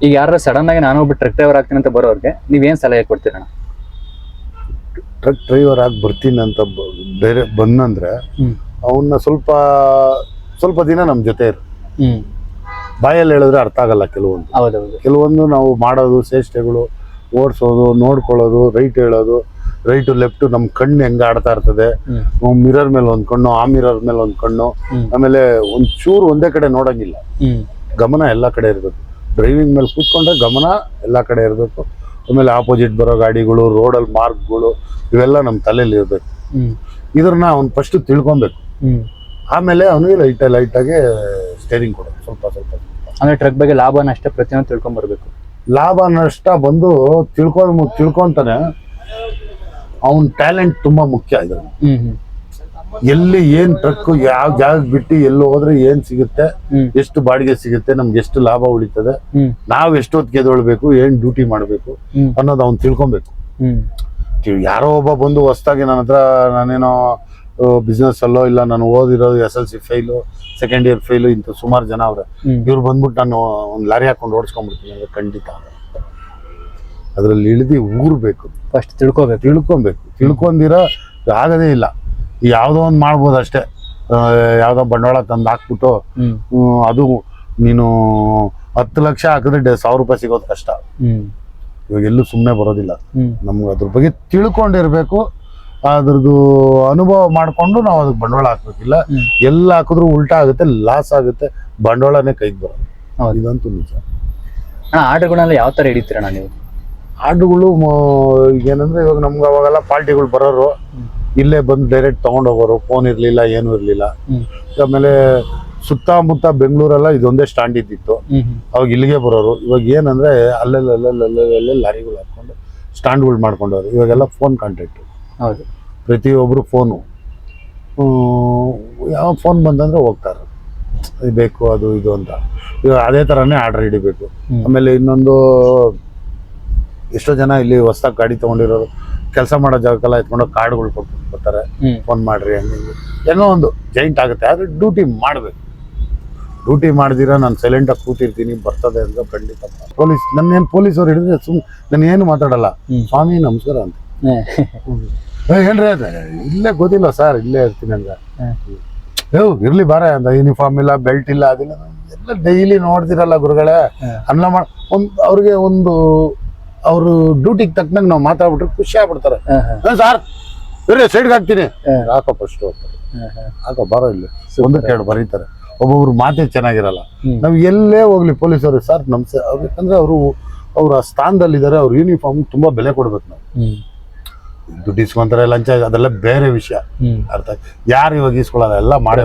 ಈಗ ಯಾರು ಸಡನ್ ಆಗಿ ನಾನು ಒಬ್ಬ ಟ್ರಕ್ ಡ್ರೈವರ್ ಆಗ್ತೀನಿ ಅಂತ ಬರೋರ್ಗೆ ನೀವೇನ್ ಸಲಹೆ ಕೊಡ್ತೀರಣ್ಣ? ಟ್ರಕ್ ಡ್ರೈವರ್ ಆಗಿ ಬರ್ತೀನಿ ಅಂತ ಬೇರೆ ಬಂದಂದ್ರೆ ಅವನ್ನ ಸ್ವಲ್ಪ ದಿನ ನಮ್ ಜೊತೆ ಇರು. ಬಾಯಲ್ಲಿ ಹೇಳಿದ್ರೆ ಅರ್ಥ ಆಗಲ್ಲ ಕೆಲವೊಂದು ನಾವು ಮಾಡೋದು, ಚೇಷ್ಟೆಗಳು, ಓಡಿಸೋದು, ನೋಡ್ಕೊಳ್ಳೋದು, ರೈಟ್ ಹೇಳೋದು, ರೈಟ್ ಲೆಫ್ಟ್ ನಮ್ ಕಣ್ಣು ಹೆಂಗ ಆಡ್ತಾ ಇರ್ತದೆ, ಮಿರರ್ ಮೇಲೆ ಒಂದ್ ಕಣ್ಣು, ಆ ಮಿರರ್ ಮೇಲೆ ಒಂದ್ ಕಣ್ಣು, ಆಮೇಲೆ ಒಂದ್ ಚೂರು ಒಂದೇ ಕಡೆ ನೋಡಂಗಿಲ್ಲ, ಗಮನ ಎಲ್ಲಾ ಕಡೆ ಇರ್ಬೇಕು. ಡ್ರೈವಿಂಗ್ ಮೇಲೆ ಕೂತ್ಕೊಂಡ್ರೆ ಗಮನ ಎಲ್ಲಾ ಕಡೆ ಇರ್ಬೇಕು. ಆಮೇಲೆ ಆಪೋಸಿಟ್ ಬರೋ ಗಾಡಿಗಳು, ರೋಡಲ್ಲಿ ಮಾರ್ಕ್ಗಳು, ಇವೆಲ್ಲ ನಮ್ ತಲೆಯಲ್ಲಿ ಇರ್ಬೇಕು. ಇದ್ರನ್ನ ಅವ್ನು ಫಸ್ಟ್ ತಿಳ್ಕೊಬೇಕು. ಆಮೇಲೆ ಅವನಿಗೆ ಲೈಟಾಗಿ ಸ್ಟೇರಿಂಗ್ ಕೊಡೋದು ಸ್ವಲ್ಪ ಸ್ವಲ್ಪ. ಅಂದ್ರೆ ಟ್ರಕ್ ಬಗ್ಗೆ ಲಾಭ ನಷ್ಟ ಪ್ರತಿಯೊಂದು ತಿಳ್ಕೊಂಡ್ ಬರ್ಬೇಕು. ಲಾಭ ನಷ್ಟ ಬಂದು ತಿಳ್ಕೊಂತಾನೆ. ಅವನ್ ಟ್ಯಾಲೆಂಟ್ ತುಂಬಾ ಮುಖ್ಯ ಇದ್ರಲ್ಲಿ. ಎಲ್ಲಿ ಏನ್ ಟ್ರಕ್ ಯಾವ ಜಾಗ ಬಿಟ್ಟು ಎಲ್ಲಿ ಹೋದ್ರೆ ಏನ್ ಸಿಗುತ್ತೆ, ಎಷ್ಟು ಬಾಡಿಗೆ ಸಿಗುತ್ತೆ, ನಮ್ಗೆ ಎಷ್ಟು ಲಾಭ ಉಳಿತದೆ, ನಾವ್ ಎಷ್ಟೊತ್ತಿಗೆ ಎದ್ದೇಳ್ಬೇಕು, ಏನ್ ಡ್ಯೂಟಿ ಮಾಡ್ಬೇಕು ಅನ್ನೋದು ಅವ್ನು ತಿಳ್ಕೊಬೇಕು. ಯಾರೋ ಒಬ್ಬ ಬಂದು ಹೊಸ್ದಾಗಿ ನನ್ನ ಹತ್ರ ನಾನೇನೋ ಬಿಸ್ನೆಸ್ ಅಲ್ಲೋ ಇಲ್ಲ ನಾನು ಓದಿರೋದು SLC fail, second year fail, ಇಂಥ ಸುಮಾರು ಜನ ಅವ್ರೆ. ಇವ್ರು ಬಂದ್ಬಿಟ್ಟು ನಾನು ಒಂದು ಲಾರಿ ಹಾಕೊಂಡು ಓಡಿಸ್ಕೊಂಡ್ಬಿಡ್ತೀನಿ ಅಂದ್ರೆ ಖಂಡಿತ ಅದ್ರಲ್ಲಿ ಇಳಿದು ಊರ್ಬೇಕು. ಫಸ್ಟ್ ತಿಳ್ಕೊಬೇಕು. ತಿಳ್ಕೊಂಡಿರೋ ಆಗದೇ ಇಲ್ಲ. ಯಾವ್ದೋ ಒಂದು ಮಾಡ್ಬೋದು ಅಷ್ಟೇ. ಯಾವ್ದೋ ಬಂಡವಾಳ ತಂದು ಹಾಕ್ಬಿಟ್ಟು ಅದು ನೀನು 10 ಲಕ್ಷ ಹಾಕಿದ್ರೆ 1,000 ರೂಪಾಯಿ ಸಿಗೋದು ಕಷ್ಟ. ಇವಾಗ ಎಲ್ಲೂ ಸುಮ್ಮನೆ ಬರೋದಿಲ್ಲ. ನಮ್ಗೆ ಅದ್ರ ಬಗ್ಗೆ ತಿಳ್ಕೊಂಡಿರ್ಬೇಕು. ಅದ್ರದ್ದು ಅನುಭವ ಮಾಡ್ಕೊಂಡು ನಾವು ಅದಕ್ಕೆ ಬಂಡವಾಳ ಹಾಕ್ಬೇಕಿಲ್ಲ. ಎಲ್ಲ ಹಾಕಿದ್ರು ಉಲ್ಟಾ ಆಗುತ್ತೆ, ಲಾಸ್ ಆಗುತ್ತೆ, ಬಂಡವಾಳನೇ ಕೈಗೆ ಬರೋದು. ಇದಂತೂ ನಿಜ. ಆರ್ಡರ್ಗಳನ್ನ ಯಾವ ತರ ಹಿಡಿತೀರಣ್ಣ ನೀವು? ಆರ್ಡರ್ಗಳು ಏನಂದ್ರೆ ಇವಾಗ ನಮ್ಗೆ ಅವಾಗೆಲ್ಲ ಪಾರ್ಟಿಗಳು ಬರೋರು ಇಲ್ಲೇ ಬಂದು ಡೈರೆಕ್ಟ್ ತಗೊಂಡ್ ಹೋಗೋರು. ಫೋನ್ ಇರ್ಲಿಲ್ಲ, ಏನು ಇರ್ಲಿಲ್ಲ. ಆಮೇಲೆ ಸುತ್ತಮುತ್ತ ಬೆಂಗಳೂರೆಲ್ಲ ಇದೊಂದೇ ಸ್ಟ್ಯಾಂಡ್ ಇದ್ದಿತ್ತು. ಅವಾಗ ಇಲ್ಲಿಗೆ ಬರೋರು. ಇವಾಗ ಏನಂದ್ರೆ ಅಲ್ಲೆಲ್ಲ ಲಾರಿಗಳು ಹಾಕೊಂಡು ಸ್ಟ್ಯಾಂಡ್ಗಳು ಮಾಡ್ಕೊಂಡವ್ರು. ಇವಾಗೆಲ್ಲ ಫೋನ್ ಕಾಂಟ್ಯಾಕ್ಟ್. ಹೌದು, ಪ್ರತಿಯೊಬ್ರು ಫೋನು. ಯಾವ ಫೋನ್ ಬಂದಂದ್ರೆ ಹೋಗ್ತಾರೆ, ಇದು ಬೇಕು ಅದು ಇದು ಅಂತ. ಇವಾಗ ಅದೇ ಥರನೇ ಆರ್ಡರ್ ಹಿಡಿಬೇಕು. ಆಮೇಲೆ ಇನ್ನೊಂದು, ಎಷ್ಟೋ ಜನ ಇಲ್ಲಿ ಹೊಸ್ದಾಗಿ ಗಾಡಿ ತೊಗೊಂಡಿರೋರು ಕೆಲಸ ಮಾಡೋ ಜಾಗಕ್ಕೆಲ್ಲ ಎತ್ಕೊಂಡೋಗಿ ಕಾರ್ಡ್ಗಳು ಕೊಟ್ಟು ಬರ್ತಾರೆ, ಫೋನ್ ಮಾಡ್ರಿ ಹಂಗೆ ಏನೋ ಒಂದು ಜೈಂಟ್ ಆಗುತ್ತೆ. ಆದರೆ ಡ್ಯೂಟಿ ಮಾಡಬೇಕು. ಡ್ಯೂಟಿ ಮಾಡಿದಿರ ನಾನು ಸೈಲೆಂಟಾಗಿ ಕೂತಿರ್ತೀನಿ, ಬರ್ತದೆ ಅಂತ ಖಂಡಿತ. ನನ್ನೇನು ಪೊಲೀಸವ್ರು ಹಿಡಿದ್ರೆ ನಾನು ಏನು ಮಾತಾಡಲ್ಲ, ಸ್ವಾಮಿ ನಮಸ್ಕಾರ ಅಂತ. ಏನ್ರಿ ಅದ ಇಲ್ಲೇ ಗೊತ್ತಿಲ್ಲ ಸರ್, ಇಲ್ಲೇ ಇರ್ತೀನಿ ಅಂತ. ಇರ್ಲಿ ಬಾರ ಅಂತ. ಯೂನಿಫಾರ್ಮ್ ಇಲ್ಲ, ಬೆಲ್ಟ್ ಇಲ್ಲ, ಅದಿಲ್ಲ. ಎಲ್ಲ ಡೈಲಿ ನೋಡ್ತಿರಲ್ಲ ಗುರುಗಳೇ. ಅನ್ನ ಅವ್ರಿಗೆ ಒಂದು ಅವರು ಡ್ಯೂಟಿಗೆ ತಕ್ಕನಂಗೆ ನಾವು ಮಾತಾಡ್ಬಿಟ್ರೆ ಖುಷಿ ಆಗ್ಬಿಡ್ತಾರೆ. ಸರ್ ಬೇರೆ ಸೈಡ್ಗೆ ಹಾಕ್ತೀನಿ, ಹಾಕೋ ಫಸ್ಟ್ ಹೋಗ್ತಾರೆ, ಹಾಕೋ ಬಾರೋ ಇಲ್ಲಿ ಒಂದಕ್ಕೆ ಎರಡು ಬರೀತಾರೆ. ಒಬ್ಬೊಬ್ರು ಮಾತೇ ಚೆನ್ನಾಗಿರಲ್ಲ. ನಾವ್ ಎಲ್ಲೇ ಹೋಗ್ಲಿ ಪೊಲೀಸರು ಸರ್ ನಮ್ಸೆ, ಯಾಕಂದ್ರೆ ಅವ್ರ ಸ್ಥಾನದಲ್ಲಿದ್ದಾರೆ. ಅವ್ರ ಯೂನಿಫಾರ್ಮ್ ತುಂಬಾ ಬೆಲೆ ಕೊಡ್ಬೇಕು. ನಾವು ದುಡ್ಡು ಇಸ್ಕೊಂತಾರೆ, ಲಂಚ, ಅದೆಲ್ಲ ಬೇರೆ ವಿಷಯ. ಅರ್ಥ ಯಾರು ಇವಾಗ ಇಸ್ಕೊಳ್ಳಲ್ಲ, ಎಲ್ಲ ಮಾಡೇ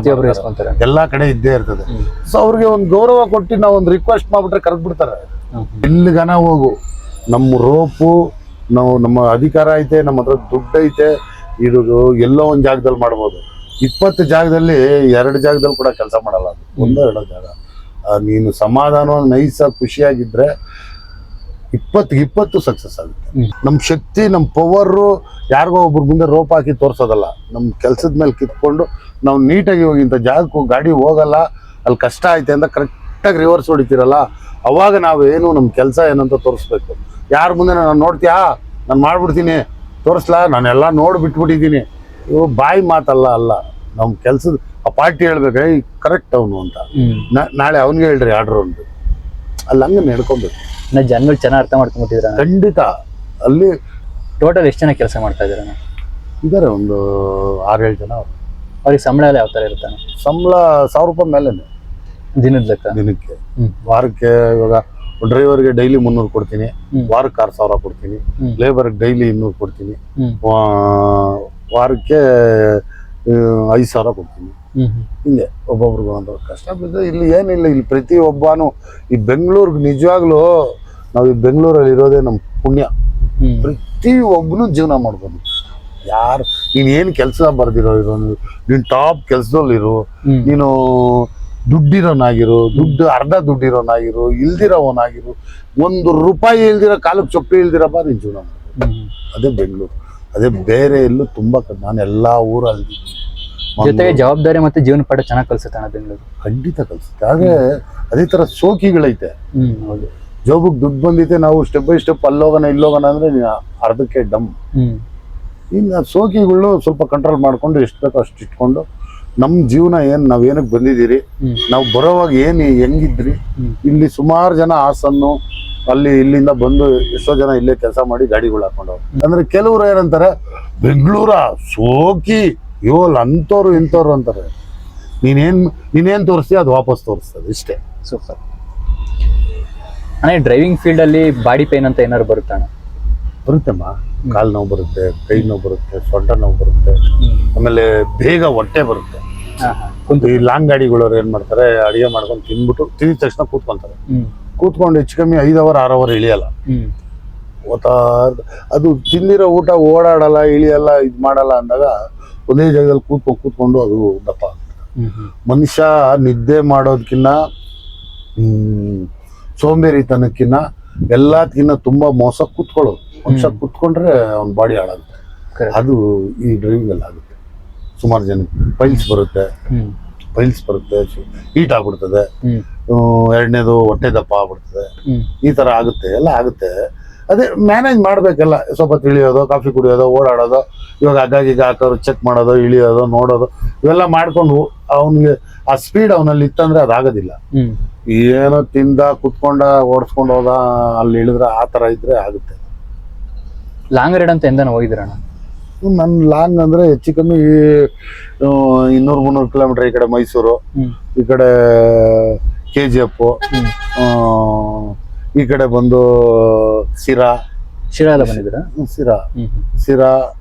ಎಲ್ಲಾ ಕಡೆ ಇದ್ದೇ ಇರ್ತದೆ. ಸೊ ಅವ್ರಿಗೆ ಒಂದು ಗೌರವ ಕೊಟ್ಟು ನಾವು ಒಂದು ರಿಕ್ವೆಸ್ಟ್ ಮಾಡ್ಬಿಟ್ರೆ ಕರೆದ್ ಬಿಡ್ತಾರೆ. ಎಲ್ಲಿಗನ ಹೋಗು, ನಮ್ಮ ರೋಪು, ನಮ್ಮ ಅಧಿಕಾರ ಐತೆ, ನಮ್ಮ ಹತ್ರ ದುಡ್ಡು ಐತೆ, ಇದು ಎಲ್ಲೋ ಒಂದು ಜಾಗದಲ್ಲಿ ಮಾಡ್ಬೋದು. 20 ಜಾಗದಲ್ಲಿ 2 ಜಾಗದಲ್ಲಿ ಕೂಡ ಕೆಲಸ ಮಾಡಲ್ಲ. ಅದು 1-2 ಜಾಗ. ನೀನು ಸಮಾಧಾನವಾಗಿ ನೈಸಾಗಿ ಖುಷಿಯಾಗಿದ್ರೆ 20 ಸಕ್ಸಸ್ ಆಗುತ್ತೆ. ನಮ್ಮ ಶಕ್ತಿ, ನಮ್ಮ ಪವರು ಯಾರಿಗೋ ಒಬ್ರು ಮುಂದೆ ರೋಪ್ ಹಾಕಿ ತೋರ್ಸೋದಲ್ಲ. ನಮ್ಮ ಕೆಲ್ಸದ ಮೇಲೆ ಕಿತ್ಕೊಂಡು ನಾವು ನೀಟಾಗಿ ಹೋಗಿ ಇಂಥ ಜಾಗಕ್ಕೂ ಗಾಡಿ ಹೋಗಲ್ಲ, ಅಲ್ಲಿ ಕಷ್ಟ ಐತೆ ಅಂತ ಕರೆಕ್ಟಾಗಿ ರಿವರ್ಸ್ ಹೊಡಿತೀರಲ್ಲ, ಅವಾಗ ನಾವೇನು ನಮ್ಮ ಕೆಲಸ ಏನಂತ ತೋರಿಸ್ಬೇಕು. ಯಾರ ಮುಂದೆ ನಾನು ನೋಡ್ತೀಯಾ, ನಾನು ಮಾಡ್ಬಿಡ್ತೀನಿ, ತೋರಿಸ್ಲಾ, ನಾನೆಲ್ಲ ನೋಡಿ ಬಿಟ್ಬಿಟ್ಟಿದ್ದೀನಿ, ಇವು ಬಾಯಿ ಮಾತಲ್ಲ. ಅಲ್ಲ, ನಮ್ಮ ಕೆಲ್ಸದ ಆ ಪಾರ್ಟಿ ಹೇಳ್ಬೇಕು, ಕರೆಕ್ಟ್ ಅವನು ಅಂತ. ನಾಳೆ ಅವನಿಗೆ ಹೇಳ್ರಿ ಆರ್ಡರ್ ಒಂದು. ಅಲ್ಲಿ ಹಂಗೆ ನಡ್ಕೊಬೇಕು. ಜನಗಳು ಚೆನ್ನಾಗಿ ಅರ್ಥ ಮಾಡ್ಕೊಂಡ್ಬಿಟ್ಟಿದ್ರ? ಖಂಡಿತ. ಅಲ್ಲಿ ಟೋಟಲ್ ಎಷ್ಟು ಜನ ಕೆಲಸ ಮಾಡ್ತಾ ಇದಾರೆ? ಇದಾರೆ ಒಂದು 6-7 ಜನ. ಅವ್ರಿಗೆ ಸಂಬಳ ಎಲ್ಲ ಯಾವ ತರ ಇರ್ತಾನೆ? ಸಂಬಳ 1000 ರೂಪಾಯಿ ಮೇಲೆನೆ ದಿನದ ಲೆಕ್ಕ. ದಿನಕ್ಕೆ. ವಾರಕ್ಕೆ ಇವಾಗ ಡ್ರೈವರ್ಗೆ ಡೈಲಿ 300 ಕೊಡ್ತೀನಿ, ವಾರಕ್ಕೆ 6000 ಕೊಡ್ತೀನಿ, ಲೇಬರ್ಗೆ ಡೈಲಿ 200 ಕೊಡ್ತೀನಿ, ವಾರಕ್ಕೆ 5000 ಕೊಡ್ತೀನಿ. ಹಿಂಗೆ ಒಬ್ಬೊಬ್ರಿಗೂ ಒಂದು ಕಷ್ಟ ಬಿದ್ದು. ಇಲ್ಲಿ ಏನಿಲ್ಲ, ಇಲ್ಲಿ ಪ್ರತಿ ಒಬ್ಬನು ಈ ಬೆಂಗಳೂರಿಗೆ ನಿಜವಾಗ್ಲೂ ನಾವು ಈ ಬೆಂಗಳೂರಲ್ಲಿ ಇರೋದೇ ನಮ್ಮ ಪುಣ್ಯ. ಪ್ರತಿ ಒಬ್ಬನು ಜೀವನ ಮಾಡ್ಬೋದು. ಯಾರು ನೀನ್ ಏನು ಕೆಲಸ ಬರ್ದಿರೋ ಇರೋ, ನೀನ್ ಟಾಪ್ ಕೆಲ್ಸದಲ್ಲಿರು, ನೀನು ದುಡ್ಡಿರೋನಾಗಿರು, ಅರ್ಧ ದುಡ್ಡಿರೋನಾಗಿರು, ಇಲ್ದಿರೋವನಾಗಿರು, 1 ರೂಪಾಯಿ ಇಲ್ದಿರೋ, ಕಾಲಕ್ಕೆ ಚೊಪ್ಪಿ ಇಲ್ದಿರೋ ಬಾ ನೀನ್ ಜೀವನ ಮಾಡ್ಬೋದು. ಅದೇ ಬೆಂಗಳೂರು. ಅದೇ ಬೇರೆ ಎಲ್ಲೂ ತುಂಬಾ ನಾನು ಎಲ್ಲಾ ಊರಲ್ಲಿ. ಜೊತೆಗೆ ಜವಾಬ್ದಾರಿ ಮತ್ತೆ ಜೀವನ ಪಾಠ ಚೆನ್ನಾಗಿ ಕಲ್ಸುತ್ತಾನ ಬೆಂಗಳೂರು. ಖಂಡಿತ ಕಲ್ಸುತ್ತೆ. ಆದ್ರೆ ಅದೇ ತರ ಸೋಕಿಗಳೈತೆ. ಹೌದು. ಜಾಬಿಗೆ ದುಡ್ಡು ಬಂದೈತೆ, ನಾವು ಸ್ಟೆಪ್ ಬೈ ಸ್ಟೆಪ್ ಅಲ್ಲೋಗೋಣ ಇಲ್ಲೋಗೋಣ ಅಂದ್ರೆ ಅರ್ಧಕ್ಕೆ ಡಮ್. ಇನ್ನು ಸೋಕಿಗಳು ಸ್ವಲ್ಪ ಕಂಟ್ರೋಲ್ ಮಾಡ್ಕೊಂಡು ಎಷ್ಟು ಬೇಕೋ ಅಷ್ಟು ಇಟ್ಕೊಂಡು ನಮ್ಮ ಜೀವನ ಏನ್ ನಾವೇನಕ್ಕೆ ಬಂದಿದ್ದೀರಿ, ನಾವು ಬರೋವಾಗ ಹೆಂಗಿದ್ರಿ, ಇಲ್ಲಿ ಸುಮಾರು ಜನ ಹಾಸನ್ನು ಅಲ್ಲಿ ಇಲ್ಲಿಂದ ಬಂದು ಎಷ್ಟೋ ಜನ ಇಲ್ಲೇ ಕೆಲಸ ಮಾಡಿ ಗಾಡಿಗಳು ಹಾಕೊಂಡವ್ರು. ಅಂದ್ರೆ ಕೆಲವ್ರು ಏನಂತಾರೆ, ಬೆಂಗಳೂರ ಸೋಕಿ ಯೋಲ್ ಅಂತವ್ರು ಇಂಥವ್ರು ಅಂತಾರೆ. ನೀನೇನ್ ತೋರಿಸ್ತೀಯ ಅದು ವಾಪಸ್ ತೋರಿಸ್ತದೆ ಇಷ್ಟೇ. ಸೂಪರ್ ಅಣ್ಣ. ಡ್ರೈವಿಂಗ್ ಫೀಲ್ಡ್ ಅಲ್ಲಿ ಬಾಡಿ ಪೇನ್ ಅಂತ ಏನಾದ್ರು ಬರುತ್ತಾ ಅಣ್ಣ? ಬರುತ್ತೆಮ್ಮ, ಕಾಲು ನೋವು ಬರುತ್ತೆ, ಕೈ ನೋವು ಬರುತ್ತೆ, ಸೊಂಟ ನೋವು ಬರುತ್ತೆ, ಆಮೇಲೆ ಬೇಗ ಹೊಟ್ಟೆ ಬರುತ್ತೆ. ಈ ಲಾಂಗ್ ಗಾಡಿಗಳವ್ರು ಏನ್ ಮಾಡ್ತಾರೆ, ಅಡಿಗೆ ಮಾಡ್ಕೊಂಡು ತಿಂದ್ಬಿಟ್ಟು ತಿಂದ ತಕ್ಷಣ ಕೂತ್ಕೊಂತಾರೆ. ಕೂತ್ಕೊಂಡು ಹೆಚ್ಚು ಕಮ್ಮಿ 5 ಅವರ್ 6 ಅವರ್ ಇಳಿಯಲ್ಲ. ಅದು ತಿಂದಿರೋ ಊಟ ಓಡಾಡಲ್ಲ, ಇಳಿಯಲ್ಲ, ಇದ್ ಮಾಡಲ್ಲ ಅಂದಾಗ ಒಂದೇ ಜಾಗದಲ್ಲಿ ಕೂತ್ಕೊಂಡು ಅದು ದಪ್ಪ ಆಗುತ್ತೆ. ಮನುಷ್ಯ ನಿದ್ದೆ ಮಾಡೋದಕ್ಕಿನ್ನ ಸೋಂಬೇರಿತನಕ್ಕಿನ್ನ ಎಲ್ಲದಕ್ಕಿನ್ನ ತುಂಬಾ ಮೋಸ ಕೂತ್ಕೊಳ್ಳೋದು. ಮನುಷ್ಯ ಕೂತ್ಕೊಂಡ್ರೆ ಅವ್ನ ಬಾಡಿ ಹಾಳಾಗುತ್ತೆ. ಅದು ಈ ಡ್ರೈವಿಂಗ್ ಅಲ್ಲಿ ಆಗುತ್ತೆ. ಸುಮಾರು ಜನಕ್ಕೆ ಪೈಲ್ಸ್ ಬರುತ್ತೆ, ಹೀಟ್ ಆಗ್ಬಿಡ್ತದೆ, ಎರಡನೇದು ಹೊಟ್ಟೆ ದಪ್ಪ ಆಗ್ಬಿಡ್ತದೆ, ಈ ತರ ಆಗುತ್ತೆ, ಎಲ್ಲ ಆಗುತ್ತೆ. ಅದೇ ಮ್ಯಾನೇಜ್ ಮಾಡ್ಬೇಕೆಲ್ಲ. ಸ್ವಲ್ಪ ತಿಳಿಯೋದು, ಕಾಫಿ ಕುಡಿಯೋದು, ಓಡಾಡೋದು, ಇವಾಗ ಅಗ್ಗಾಗ ಹಾಕೋರು ಚೆಕ್ ಮಾಡೋದು, ಇಳಿಯೋದು, ನೋಡೋದು, ಇವೆಲ್ಲ ಮಾಡ್ಕೊಂಡು ಅವನಿಗೆ ಆ ಸ್ಪೀಡ್ ಅವನಲ್ಲಿ ಇತ್ತಂದ್ರೆ ಅದಾಗೋದಿಲ್ಲ. ಏನೋ ತಿಂದ ಕುತ್ಕೊಂಡ ಓಡಿಸ್ಕೊಂಡು ಹೋದ ಅಲ್ಲಿ ಇಳಿದ್ರೆ ಆ ತರ ಇದ್ರೆ ಆಗುತ್ತೆ. ಲಾಂಗ್ ರೈಡ್ ಅಂತ ಎಂದನ ಹೋಗಿದ್ರಣ್ಣ? ನನ್ ಲಾಂಗ್ ಅಂದ್ರೆ ಹೆಚ್ಚು ಕಮ್ಮಿ 200-300 ಕಿಲೋಮೀಟರ್. ಈ ಕಡೆ ಮೈಸೂರು, ಈ ಕಡೆ KGF, ಈ ಕಡೆ ಬಂದು ಶಿರಾ ಎಲ್ಲ ಬಂದಿದ್ರ? ಶಿರಾ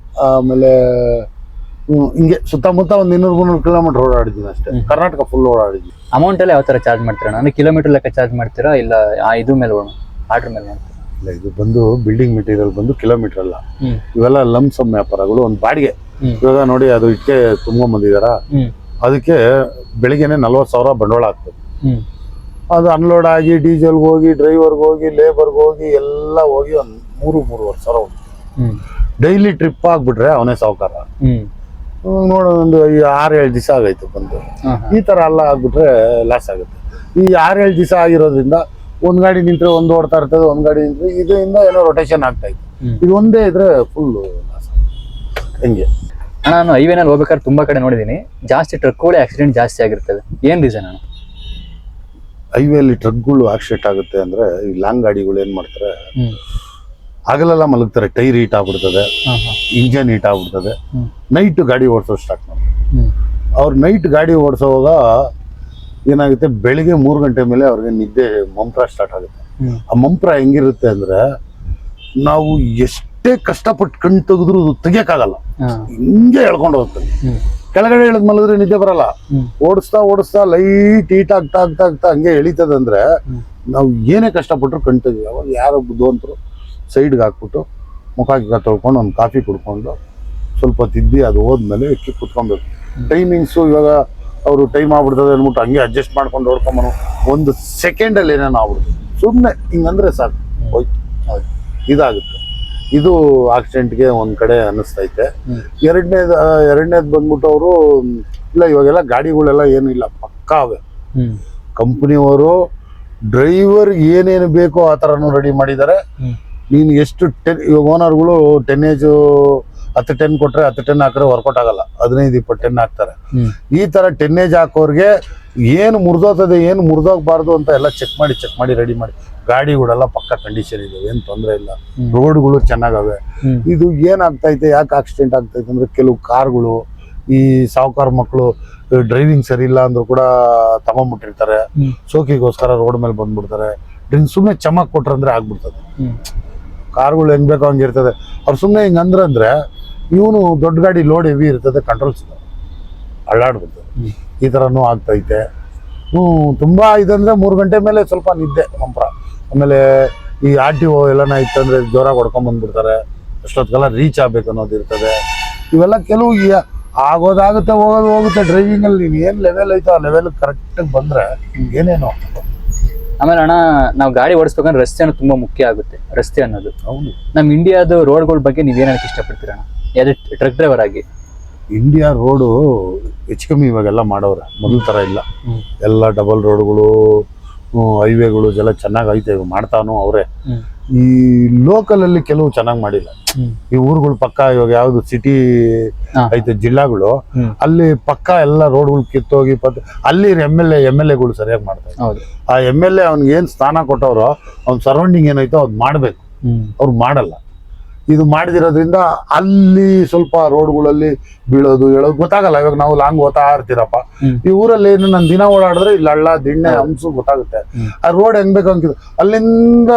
ಆಮೇಲೆ ಹಿಂಗೆ ಸುತ್ತಮುತ್ತ ಒಂದು 200-300 ಕಿಲೋಮೀಟರ್ ಓಡಾಡಿದ್ದೀನಿ ಅಷ್ಟೇ. ಕರ್ನಾಟಕ ಫುಲ್ ಓಡಾಡಿದ್ದೀನಿ. ಅಮೌಂಟ್ ಎಲ್ಲ ಯಾವ ತರ ಚಾರ್ಜ್ ಮಾಡ್ತೀರಾ? ಅಂದ್ರೆ ಕಿಲೋಮೀಟರ್ ಲೆಕ್ಕ ಚಾರ್ಜ್ ಮಾಡ್ತೀರಾ ಇಲ್ಲ ಇದು ಮೇಲೆ ಆರ್ಡರ್ ಮೇಲೆ ಮಾಡ್ತೀರಾ? ಇಲ್ಲ, ಇದು ಬಂದು ಬಿಲ್ಡಿಂಗ್ ಮೆಟೀರಿಯಲ್ ಬಂದು ಕಿಲೋಮೀಟರ್ ಅಲ್ಲ, ಇವೆಲ್ಲ ಲಂಸಮ್ ವ್ಯಾಪಾರಗಳು. ಒಂದು ಬಾಡಿಗೆ ಇವಾಗ ನೋಡಿ, ಅದು ಇಟ್ಕೆ ತುಂಬ್ಕೊಂಡ್ ಬಂದಿದಾರ, ಅದಕ್ಕೆ ಬೆಳಿಗ್ಗೆನೆ 40,000 ಬಂಡವಾಳ ಆಗ್ತದೆ. ಅದು ಅನ್ಲೋಡ್ ಆಗಿ ಡೀಸೆಲ್ಗೆ ಹೋಗಿ, ಡ್ರೈವರ್ಗೆ ಹೋಗಿ, ಲೇಬರ್ಗೆ ಹೋಗಿ, ಎಲ್ಲ ಹೋಗಿ ಒಂದು 3-3.5 ಸಾವಿರ ಡೈಲಿ ಟ್ರಿಪ್ ಆಗ್ಬಿಟ್ರೆ ಅವನೇ ಸಾವುಕಾರ. ನೋಡೋದೊಂದು 6-7 ದಿವಸ ಆಗೈತೆ ಬಂದು. ಈ ತರ ಎಲ್ಲ ಆಗ್ಬಿಟ್ರೆ ಲಾಸ್ ಆಗುತ್ತೆ. ಈ 6-7 ದಿವಸ ಆಗಿರೋದ್ರಿಂದ ಒಂದ್ ಗಾಡಿ ನಿಂತ್ರೆ ಒಂದು ಓಡ್ತಾ ಇರ್ತದೆ, ಒಂದ್ ಗಾಡಿ ನಿಂತ್ರೆ ಇದರಿಂದ ಏನೋ ರೊಟೇಷನ್ ಆಗ್ತಾ ಇತ್ತು. ಇದು ಒಂದೇ ಇದ್ರೆ ಫುಲ್ ಲಾಸ್. ಹೆಂಗೆ ನಾನು ಹೈವೇನಲ್ಲಿ ಹೋಗ್ಬೇಕಾದ್ರೆ ತುಂಬಾ ಕಡೆ ನೋಡಿದೀನಿ, ಜಾಸ್ತಿ ಟ್ರಕ್ಗಳು ಆಕ್ಸಿಡೆಂಟ್ ಜಾಸ್ತಿ ಆಗಿರ್ತದೆ. ಏನ್ ರೀಸನ್ ಅಣ್ಣ? ಹೈವೇಲಿ ಟ್ರಕ್ಗಳು ಆಕ್ಸಿಡೆಂಟ್ ಆಗುತ್ತೆ ಅಂದ್ರೆ ಈ ಲಾಂಗ್ ಗಾಡಿಗಳು ಏನ್ ಮಾಡ್ತಾರೆ, ಹಗಲೆಲ್ಲ ಮಲಗ್ತಾರೆ, ಟೈರ್ ಹೀಟ್ ಆಗ್ಬಿಡ್ತದೆ, ಇಂಜನ್ ಹೀಟ್ ಆಗ್ಬಿಡ್ತದೆ, ನೈಟ್ ಗಾಡಿ ಓಡಿಸೋ ಸ್ಟಾರ್ಟ್ ಮಾಡ್ತಾರೆ. ಅವ್ರು ನೈಟ್ ಗಾಡಿ ಓಡಿಸೋವಾಗ ಏನಾಗುತ್ತೆ, ಬೆಳಿಗ್ಗೆ 3 ಗಂಟೆ ಮೇಲೆ ಅವ್ರಿಗೆ ನಿದ್ದೆ ಮಂಪ್ರ ಸ್ಟಾರ್ಟ್ ಆಗುತ್ತೆ. ಆ ಮಂಪ್ರ ಹೆಂಗಿರುತ್ತೆ ಅಂದ್ರೆ, ನಾವು ಎಷ್ಟೇ ಕಷ್ಟಪಟ್ಟು ಕಣ್ ತೆಗೆದ್ರು ತೆಗಿಯಕ್ಕಾಗಲ್ಲ, ಹಿಂಗೆ ಎಳ್ಕೊಂಡು ಹೋಗ್ತದೆ. ಕೆಳಗಡೆ ಇಳಿದ್ ಮಲಗಿದ್ರೆ ನಿದ್ದೆ ಬರಲ್ಲ. ಓಡಿಸ್ತಾ ಲೈಟ್ ಹೀಟ್ ಆಗ್ತಾ ಹಂಗೆ ಎಳಿತದೆ. ಅಂದ್ರೆ ನಾವು ಏನೇ ಕಷ್ಟಪಟ್ಟರು ಕಣ್ ತೆಗಿ. ಅವಾಗ ಯಾರೋ ಬುದ್ಧಿವಂತರು ಸೈಡ್ಗೆ ಹಾಕ್ಬಿಟ್ಟು ಮುಖ ತೊಳ್ಕೊಂಡು ಒಂದು ಕಾಫಿ ಕುಡ್ಕೊಂಡು ಸ್ವಲ್ಪ ತಿದ್ದಿ ಅದು ಹೋದ್ಮೇಲೆ ಎಕ್ಕಿ ಕುತ್ಕೊಬೇಕು. ಟೈಮಿಂಗ್ಸು ಇವಾಗ ಅವರು ಟೈಮ್ ಆಗ್ಬಿಡ್ತದೆ ಅಂದ್ಬಿಟ್ಟು ಹಂಗೆ ಅಡ್ಜಸ್ಟ್ ಮಾಡ್ಕೊಂಡು ಹೊಡ್ಕೊಂಬನು 1 ಸೆಕೆಂಡಲ್ಲಿ ಏನೇನೋ ಆಗ್ಬಿಡ್ತದೆ. ಸುಮ್ಮನೆ ಹಿಂಗಂದ್ರೆ ಸಾಕು, ಹೋಯ್ತು, ಇದಾಗುತ್ತೆ. ಇದು ಆಕ್ಸಿಡೆಂಟ್ಗೆ ಒಂದ್ ಕಡೆ ಅನ್ನಿಸ್ತೈತೆ. ಎರಡನೇದು ಬಂದ್ಬಿಟ್ಟು ಅವರು ಇಲ್ಲ, ಇವಾಗೆಲ್ಲ ಗಾಡಿಗಳೆಲ್ಲ ಏನು ಇಲ್ಲ, ಪಕ್ಕಾ ಅವೆ. ಕಂಪನಿಯವರು ಡ್ರೈವರ್ ಏನೇನು ಬೇಕೋ ಆ ಥರನೂ ರೆಡಿ ಮಾಡಿದ್ದಾರೆ. ನೀನು ಎಷ್ಟು 10 ಇವಾಗ ಓನರ್ಗಳು 10 ಏಜ್ 10 10 ಕೊಟ್ರೆ 10 10 ಹಾಕಿದ್ರೆ ವರ್ಕೌಟ್ ಆಗಲ್ಲ, 15 20 10 ಹಾಕ್ತಾರೆ. ಈ ತರ 10 ಏಜ್ ಹಾಕೋರ್ಗೆ ಏನು ಮುರಿದೋಗ್ತದೆ, ಏನು ಮುರಿದೋಗ್ಬಾರ್ದು ಅಂತ ಎಲ್ಲ ಚೆಕ್ ಮಾಡಿ ರೆಡಿ ಮಾಡಿ. ಗಾಡಿಗಳೆಲ್ಲ ಪಕ್ಕ ಕಂಡೀಷನ್ ಇದೆ, ಏನು ತೊಂದರೆ ಇಲ್ಲ, ರೋಡ್ಗಳು ಚೆನ್ನಾಗವೆ. ಇದು ಏನಾಗ್ತೈತೆ, ಯಾಕೆ ಆಕ್ಸಿಡೆಂಟ್ ಆಗ್ತೈತೆ ಅಂದ್ರೆ, ಕೆಲವು ಕಾರ್ಗಳು ಈ ಸಾವುಕಾರ ಮಕ್ಕಳು ಡ್ರೈವಿಂಗ್ ಸರಿ ಇಲ್ಲ ಅಂದ್ರೂ ಕೂಡ ತಗೊಂಡ್ಬಿಟ್ಟಿರ್ತಾರೆ, ಸೋಕಿಗೋಸ್ಕರ ರೋಡ್ ಮೇಲೆ ಬಂದ್ಬಿಡ್ತಾರೆ. ಡ್ರಿಂಕ್ ಸುಮ್ಮನೆ ಚಮಕ್ ಕೊಟ್ರೆ ಅಂದ್ರೆ ಆಗ್ಬಿಡ್ತದೆ. ಕಾರ್ಗಳು ಹೆಂಗ್ ಬೇಕೋ ಹಂಗಿರ್ತದೆ. ಅವ್ರು ಸುಮ್ಮನೆ ಹಿಂಗ್ ಅಂದ್ರೆ ಇವನು ದೊಡ್ಡ ಗಾಡಿ ಲೋಡ್ ಹೆವಿ ಇರ್ತದೆ, ಕಂಟ್ರೋಲ್ ಸಿಗ ಅಳ್ಳಾಡ್ಬಿಡ್ತದೆ. ಈ ಥರನೂ ಆಗ್ತೈತೆ. ತುಂಬಾ ಇದಂದ್ರೆ 3 ಗಂಟೆ ಮೇಲೆ ಸ್ವಲ್ಪ ನಿದ್ದೆ ಮಂಪ್ರ. ಆಮೇಲೆ ಈ RTO ಎಲ್ಲನ ಇತ್ತಂದ್ರೆ ಜೋರಾಗಿ ಹೊಡ್ಕೊಂಡ್ ಬಂದ್ಬಿಡ್ತಾರೆ. ಅಷ್ಟೊತ್ತಿಗೆಲ್ಲ ರೀಚ್ ಆಗ್ಬೇಕು ಅನ್ನೋದು ಇರ್ತದೆ. ಇವೆಲ್ಲ ಕೆಲವು ಆಗೋದಾಗುತ್ತೆ, ಹೋಗುತ್ತೆ. ಡ್ರೈವಿಂಗ್ ಅಲ್ಲಿ ನೀನ್ ಏನ್ ಲೆವೆಲ್ ಐತೋ ಆ ಲೆವೆಲ್ ಕರೆಕ್ಟ್ ಬಂದ್ರೆ ಏನೇನೋ. ಆಮೇಲೆ ಅಣ್ಣ, ನಾವು ಗಾಡಿ ಓಡಿಸ್ಬೇಕಂದ್ರೆ ರಸ್ತೆ ಅನ್ನೋದು ತುಂಬಾ ಮುಖ್ಯ ಆಗುತ್ತೆ. ರಸ್ತೆ ಅನ್ನೋದು ಹೌದು. ನಮ್ ಇಂಡಿಯಾದ ರೋಡ್ಗಳ ಬಗ್ಗೆ ನೀವ್ ಏನ್ ಹೇಳಕ್ ಇಷ್ಟಪಡ್ತೀರಣ್ಣ, ಯಾವ್ದು ಟ್ರಕ್ ಡ್ರೈವರ್ ಆಗಿ? ಇಂಡಿಯಾ ರೋಡು ಹೆಚ್ಚು ಕಮ್ಮಿ ಇವಾಗೆಲ್ಲ ಮಾಡೋರೆ, ಮೊದಲ ತರ ಇಲ್ಲ. ಎಲ್ಲ ಡಬಲ್ ರೋಡ್ಗಳು, ಹೈವೇಗಳು ಎಲ್ಲ ಚೆನ್ನಾಗ್ ಐತೆ, ಮಾಡ್ತಾನು ಅವರೇ. ಈ ಲೋಕಲ್ ಅಲ್ಲಿ ಕೆಲವು ಚೆನ್ನಾಗ್ ಮಾಡಿಲ್ಲ. ಈ ಊರುಗಳು ಪಕ್ಕ ಇವಾಗ ಯಾವ್ದು ಸಿಟಿ ಐತೆ ಜಿಲ್ಲಾಗಳು, ಅಲ್ಲಿ ಪಕ್ಕ ಎಲ್ಲ ರೋಡ್ಗಳು ಕಿತ್ತೋಗಿ ಅಲ್ಲಿ MLA ಸರಿಯಾಗಿ ಮಾಡ್ತಾರೆ. ಆ MLA ಅವ್ನಿಗೆ ಏನ್ ಸ್ಥಾನ ಕೊಟ್ಟವ್ರೋ ಅವ್ನ ಸರೌಂಡಿಂಗ್ ಏನೈತೋ ಅದ್ ಮಾಡ್ಬೇಕು. ಅವ್ರು ಮಾಡಲ್ಲ. ಇದು ಮಾಡಿದಿರೋದ್ರಿಂದ ಅಲ್ಲಿ ಸ್ವಲ್ಪ ರೋಡ್ಗಳಲ್ಲಿ ಬೀಳೋದು ಹೇಳೋದು ಗೊತ್ತಾಗಲ್ಲ. ಇವಾಗ ನಾವು ಲಾಂಗ್ ಓದ್ತಾ ಇರ್ತೀರಪ್ಪ, ಈ ಊರಲ್ಲಿ ಏನು ನಾನು ದಿನ ಓಡಾಡಿದ್ರೆ ಇಲ್ಲಿ ಹಳ್ಳ ದಿಣ್ಣೆ ಹಂಸು ಗೊತ್ತಾಗುತ್ತೆ. ಆ ರೋಡ್ ಹೆಂಗ್ ಬೇಕು ಅಂತಿದ್ರು, ಅಲ್ಲಿಂದ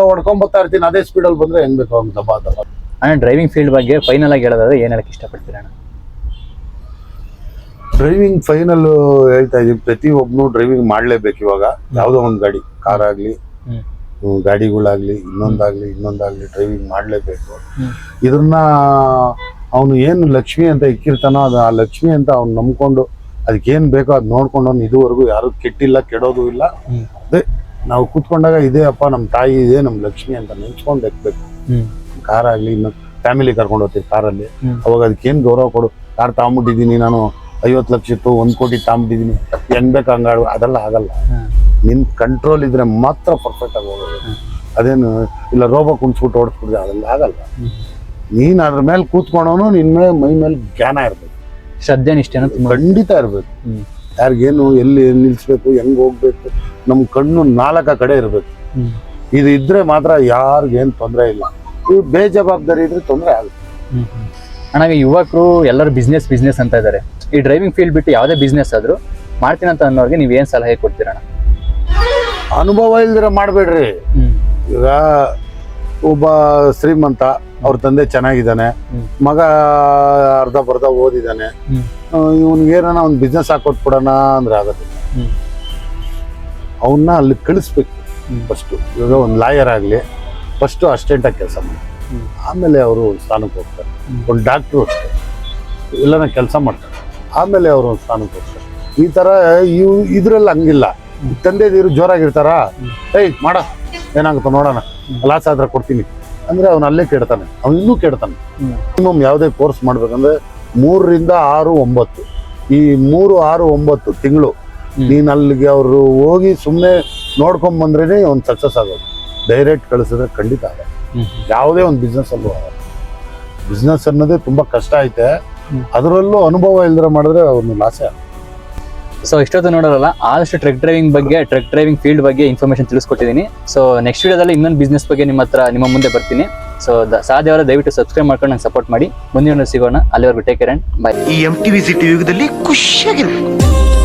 ಹೊಡ್ಕೊಂಡ್ ಬರ್ತಾ ಇರ್ತೀನಿ, ಅದೇ ಸ್ಪೀಡಲ್ಲಿ ಬಂದ್ರೆ ಹೆಂಗ್ ಬೇಕು ಅಂತ ದಬ. ಅಣ್ಣ ಡ್ರೈವಿಂಗ್ ಫೀಲ್ಡ್ ಬಗ್ಗೆ ಫೈನಲ್ ಆಗಿ ಹೇಳೋದಾದ್ರೆ ಏನ್ ಹೇಳಕ್ ಇಷ್ಟಪಡ್ತೀರಾ ಅಣ್ಣ? ಡ್ರೈವಿಂಗ್ ಫೈನಲ್ ಹೇಳ್ತಾ ಇದೀವಿ, ಪ್ರತಿಯೊಬ್ಬನು ಡ್ರೈವಿಂಗ್ ಮಾಡ್ಲೇಬೇಕು. ಇವಾಗ ಯಾವ್ದೋ ಒಂದು ಗಾಡಿ, ಕಾರ್ ಆಗ್ಲಿ, ಗಾಡಿಗಳಾಗ್ಲಿ, ಇನ್ನೊಂದಾಗ್ಲಿ ಡ್ರೈವಿಂಗ್ ಮಾಡ್ಲೇಬೇಕು. ಇದನ್ನ ಅವನು ಏನು ಲಕ್ಷ್ಮಿ ಅಂತ ಇಕ್ಕಿರ್ತಾನೋ ಅದು ಆ ಲಕ್ಷ್ಮಿ ಅಂತ ಅವ್ನು ನಂಬ್ಕೊಂಡು ಅದಕ್ಕೇನ್ ಬೇಕೋ ಅದ್ ನೋಡ್ಕೊಂಡು ಅವ್ನು ಇದುವರೆಗೂ ಯಾರು ಕೆಟ್ಟಿಲ್ಲ, ಕೆಡೋದು ಇಲ್ಲ. ಅದೇ ನಾವು ಕೂತ್ಕೊಂಡಾಗ ಇದೇ ಅಪ್ಪ ನಮ್ ತಾಯಿ, ಇದೆ ನಮ್ ಲಕ್ಷ್ಮಿ ಅಂತ ನೆನ್ಸ್ಕೊಂಡು ಎಕ್ಬೇಕು. ಕಾರ್ ಆಗ್ಲಿ, ಇನ್ನು ಫ್ಯಾಮಿಲಿ ಕರ್ಕೊಂಡು ಹೋಗ್ತೀವಿ ಕಾರಲ್ಲಿ, ಅವಾಗ ಅದಕ್ಕೇನ್ ಗೌರವ ಕೊಡು. ಕಾರ್ ತಗೊಂಬಿಟ್ಟಿದೀನಿ ನಾನು 50 ಲಕ್ಷ ಇತ್ತು, 1 ಕೋಟಿ ತಗೊಂಬಿಟ್ಟಿದೀನಿ, ಹೆಂಗ್ ಬೇಕು ಹಂಗಾಡು, ಅದೆಲ್ಲ ಆಗಲ್ಲ. ನಿನ್ ಕಂಟ್ರೋಲ್ ಇದ್ರೆ ಮಾತ್ರ ಪರ್ಫೆಕ್ಟ್ ಆಗಿ ಹೋಗೋದು. ಅದೇನು ಇಲ್ಲ ರೋಬೋ ಕುಣ್ಸ್ಬಿಟ್ಟು ಓಡಿಸ್ಬಿಡ್ದೆ, ಅದೆಲ್ಲ ಆಗಲ್ಲ. ನೀನ್ ಅದ್ರ ಮೇಲೆ ಕೂತ್ಕೊಂಡವನು ನಿನ್ ಮೈ ಮೇಲೆ ಜ್ಞಾನ ಇರ್ಬೇಕು, ಶ್ರದ್ಧೆ ನಿಷ್ಠೆನ ಖಂಡಿತ ಇರ್ಬೇಕು. ಯಾರಿಗೇನು ಎಲ್ಲಿ ನಿಲ್ಸ್ಬೇಕು, ಹೆಂಗ್ ಹೋಗ್ಬೇಕು, ನಮ್ ಕಣ್ಣು 4 ಕಡೆ ಇರ್ಬೇಕು. ಇದು ಇದ್ರೆ ಮಾತ್ರ ಯಾರಿಗೇನ್ ತೊಂದ್ರೆ ಇಲ್ಲ. ಇವ್ ಬೇಜವಾಬ್ದಾರಿ ಇದ್ರೆ ತೊಂದ್ರೆ ಆಗುತ್ತೆ. ಅಣ್ಣ ಯುವಕರು ಎಲ್ಲರೂ ಬಿಸ್ನೆಸ್ ಅಂತ ಇದ್ದಾರೆ. ಈ ಡ್ರೈವಿಂಗ್ ಫೀಲ್ಡ್ ಬಿಟ್ಟು ಯಾವುದೇ ಬಿಸ್ನೆಸ್ ಆದ್ರೂ ಮಾಡ್ತೀನಿ ಅಂತ ಅನ್ನೋರಿಗೆ ನೀವ್ ಏನ್ ಸಲಹೆ ಕೊಡ್ತೀರಣ್ಣ? ಅನುಭವ ಇಲ್ದಿರ ಮಾಡ್ಬೇಡ್ರಿ. ಈಗ ಒಬ್ಬ ಶ್ರೀಮಂತ, ಅವ್ರ ತಂದೆ ಚೆನ್ನಾಗಿದ್ದಾನೆ, ಮಗ ಅರ್ಧ ಬರ್ಧ ಓದಿದ್ದಾನೆ, ಇವನ್ಗೆ ಏನಾನ ಒಂದು ಬಿಸ್ನೆಸ್ ಹಾಕೊಟ್ಬಿಡೋಣ ಅಂದ್ರೆ ಆಗೋದಿಲ್ಲ. ಅವನ್ನ ಅಲ್ಲಿ ಕಳಿಸ್ಬೇಕು ಫಸ್ಟ್. ಇವಾಗ ಒಂದು ಲಾಯರ್ ಆಗ್ಲಿ, ಫಸ್ಟ್ ಅಸಿಸ್ಟೆಂಟಾಗಿ ಕೆಲಸ ಮಾಡಿ, ಆಮೇಲೆ ಅವರು ಸ್ಥಾನಕ್ಕೆ ಹೋಗ್ತಾರೆ. ಒಂದು ಡಾಕ್ಟ್ರು ಅಷ್ಟೇ, ಎಲ್ಲನ ಕೆಲಸ ಮಾಡ್ತಾರೆ, ಆಮೇಲೆ ಅವರು ಒಂದು ಸ್ಥಾನಕ್ಕೆ ಹೋಗ್ತಾರೆ. ಈ ತರ ಇದ್ರಲ್ಲಿ ಹಂಗಿಲ್ಲ. ತಂದೆ ಇವ್ರು ಜೋರಾಗಿರ್ತಾರ, ಏಯ್ ಮಾಡ ಏನಾಗುತ್ತೋ ನೋಡೋಣ, ಲಾಸ್ ಆದ್ರೆ ಕೊಡ್ತೀನಿ ಅಂದ್ರೆ ಅವ್ನು ಅಲ್ಲೇ ಕೆಡ್ತಾನೆ, ಅವ್ನು ಇನ್ನೂ ಕೆಡ್ತಾನೆ. ಮಿನಿಮಮ್ ಯಾವುದೇ ಕೋರ್ಸ್ ಮಾಡ್ಬೇಕಂದ್ರೆ 3 ರಿಂದ 6, 9 ಈ 3, 6, 9 ತಿಂಗಳು ನೀನ್ ಅಲ್ಲಿಗೆ ಅವರು ಹೋಗಿ ಸುಮ್ಮನೆ ನೋಡ್ಕೊಂಡ್ ಬಂದ್ರೇನೆ ಒಂದು ಸಕ್ಸಸ್ ಆಗೋದು. ಡೈರೆಕ್ಟ್ ಕಳಿಸಿದ್ರೆ ಖಂಡಿತ ಆಗಲ್ಲ. ಯಾವುದೇ ಒಂದು ಬಿಸ್ನೆಸ್ ಅಲ್ಲೂ ಆಗಲ್ಲ. ಬಿಸ್ನೆಸ್ ಅನ್ನೋದೇ ತುಂಬಾ ಕಷ್ಟ ಐತೆ, ಅದರಲ್ಲೂ ಅನುಭವ ಇಲ್ದಿರ ಮಾಡಿದ್ರೆ ಅವ್ರನ್ನ ಲಾಸೇ ಆಗುತ್ತೆ. ಸೊ ಇಷ್ಟೊತ್ತು ನೋಡೋರಲ್ಲ, ಆದಷ್ಟು ಟ್ರಕ್ ಡ್ರೈವಿಂಗ್ ಫೀಲ್ಡ್ ಬಗ್ಗೆ ಇನ್ಫಾರ್ಮೇಶನ್ ತಿಳಿಸ್ಕೊಟ್ಟಿದ್ದೀನಿ. ಸೊ ನೆಕ್ಸ್ಟ್ ವಿಡಿಯೋದಲ್ಲಿ ಇನ್ನೊಂದು ಬಿಸ್ನೆಸ್ ಬಗ್ಗೆ ನಿಮ್ಮ ಮುಂದೆ ಬರ್ತೀನಿ. ಸೊ ಸಾಧ್ಯವಾದ ದಯವಿಟ್ಟು ಸಬ್ಸ್ಕ್ರೈಬ್ ಮಾಡ್ಕೊಂಡು ನಂಗೆ ಸಪೋರ್ಟ್ ಮಾಡಿ. ಮುಂದಿನ ಸಿಗೋಣ. ಅಲ್ಲಿವರೆಗೂ ಟೇಕ್ ಕೇರ್ ಅಂಡ್ ಬೈ. ಈ MTV ಸಿಟಿ ಯುಗದಲ್ಲಿ ಖುಷಿಯಾಗಿರ್ಬೇಕು.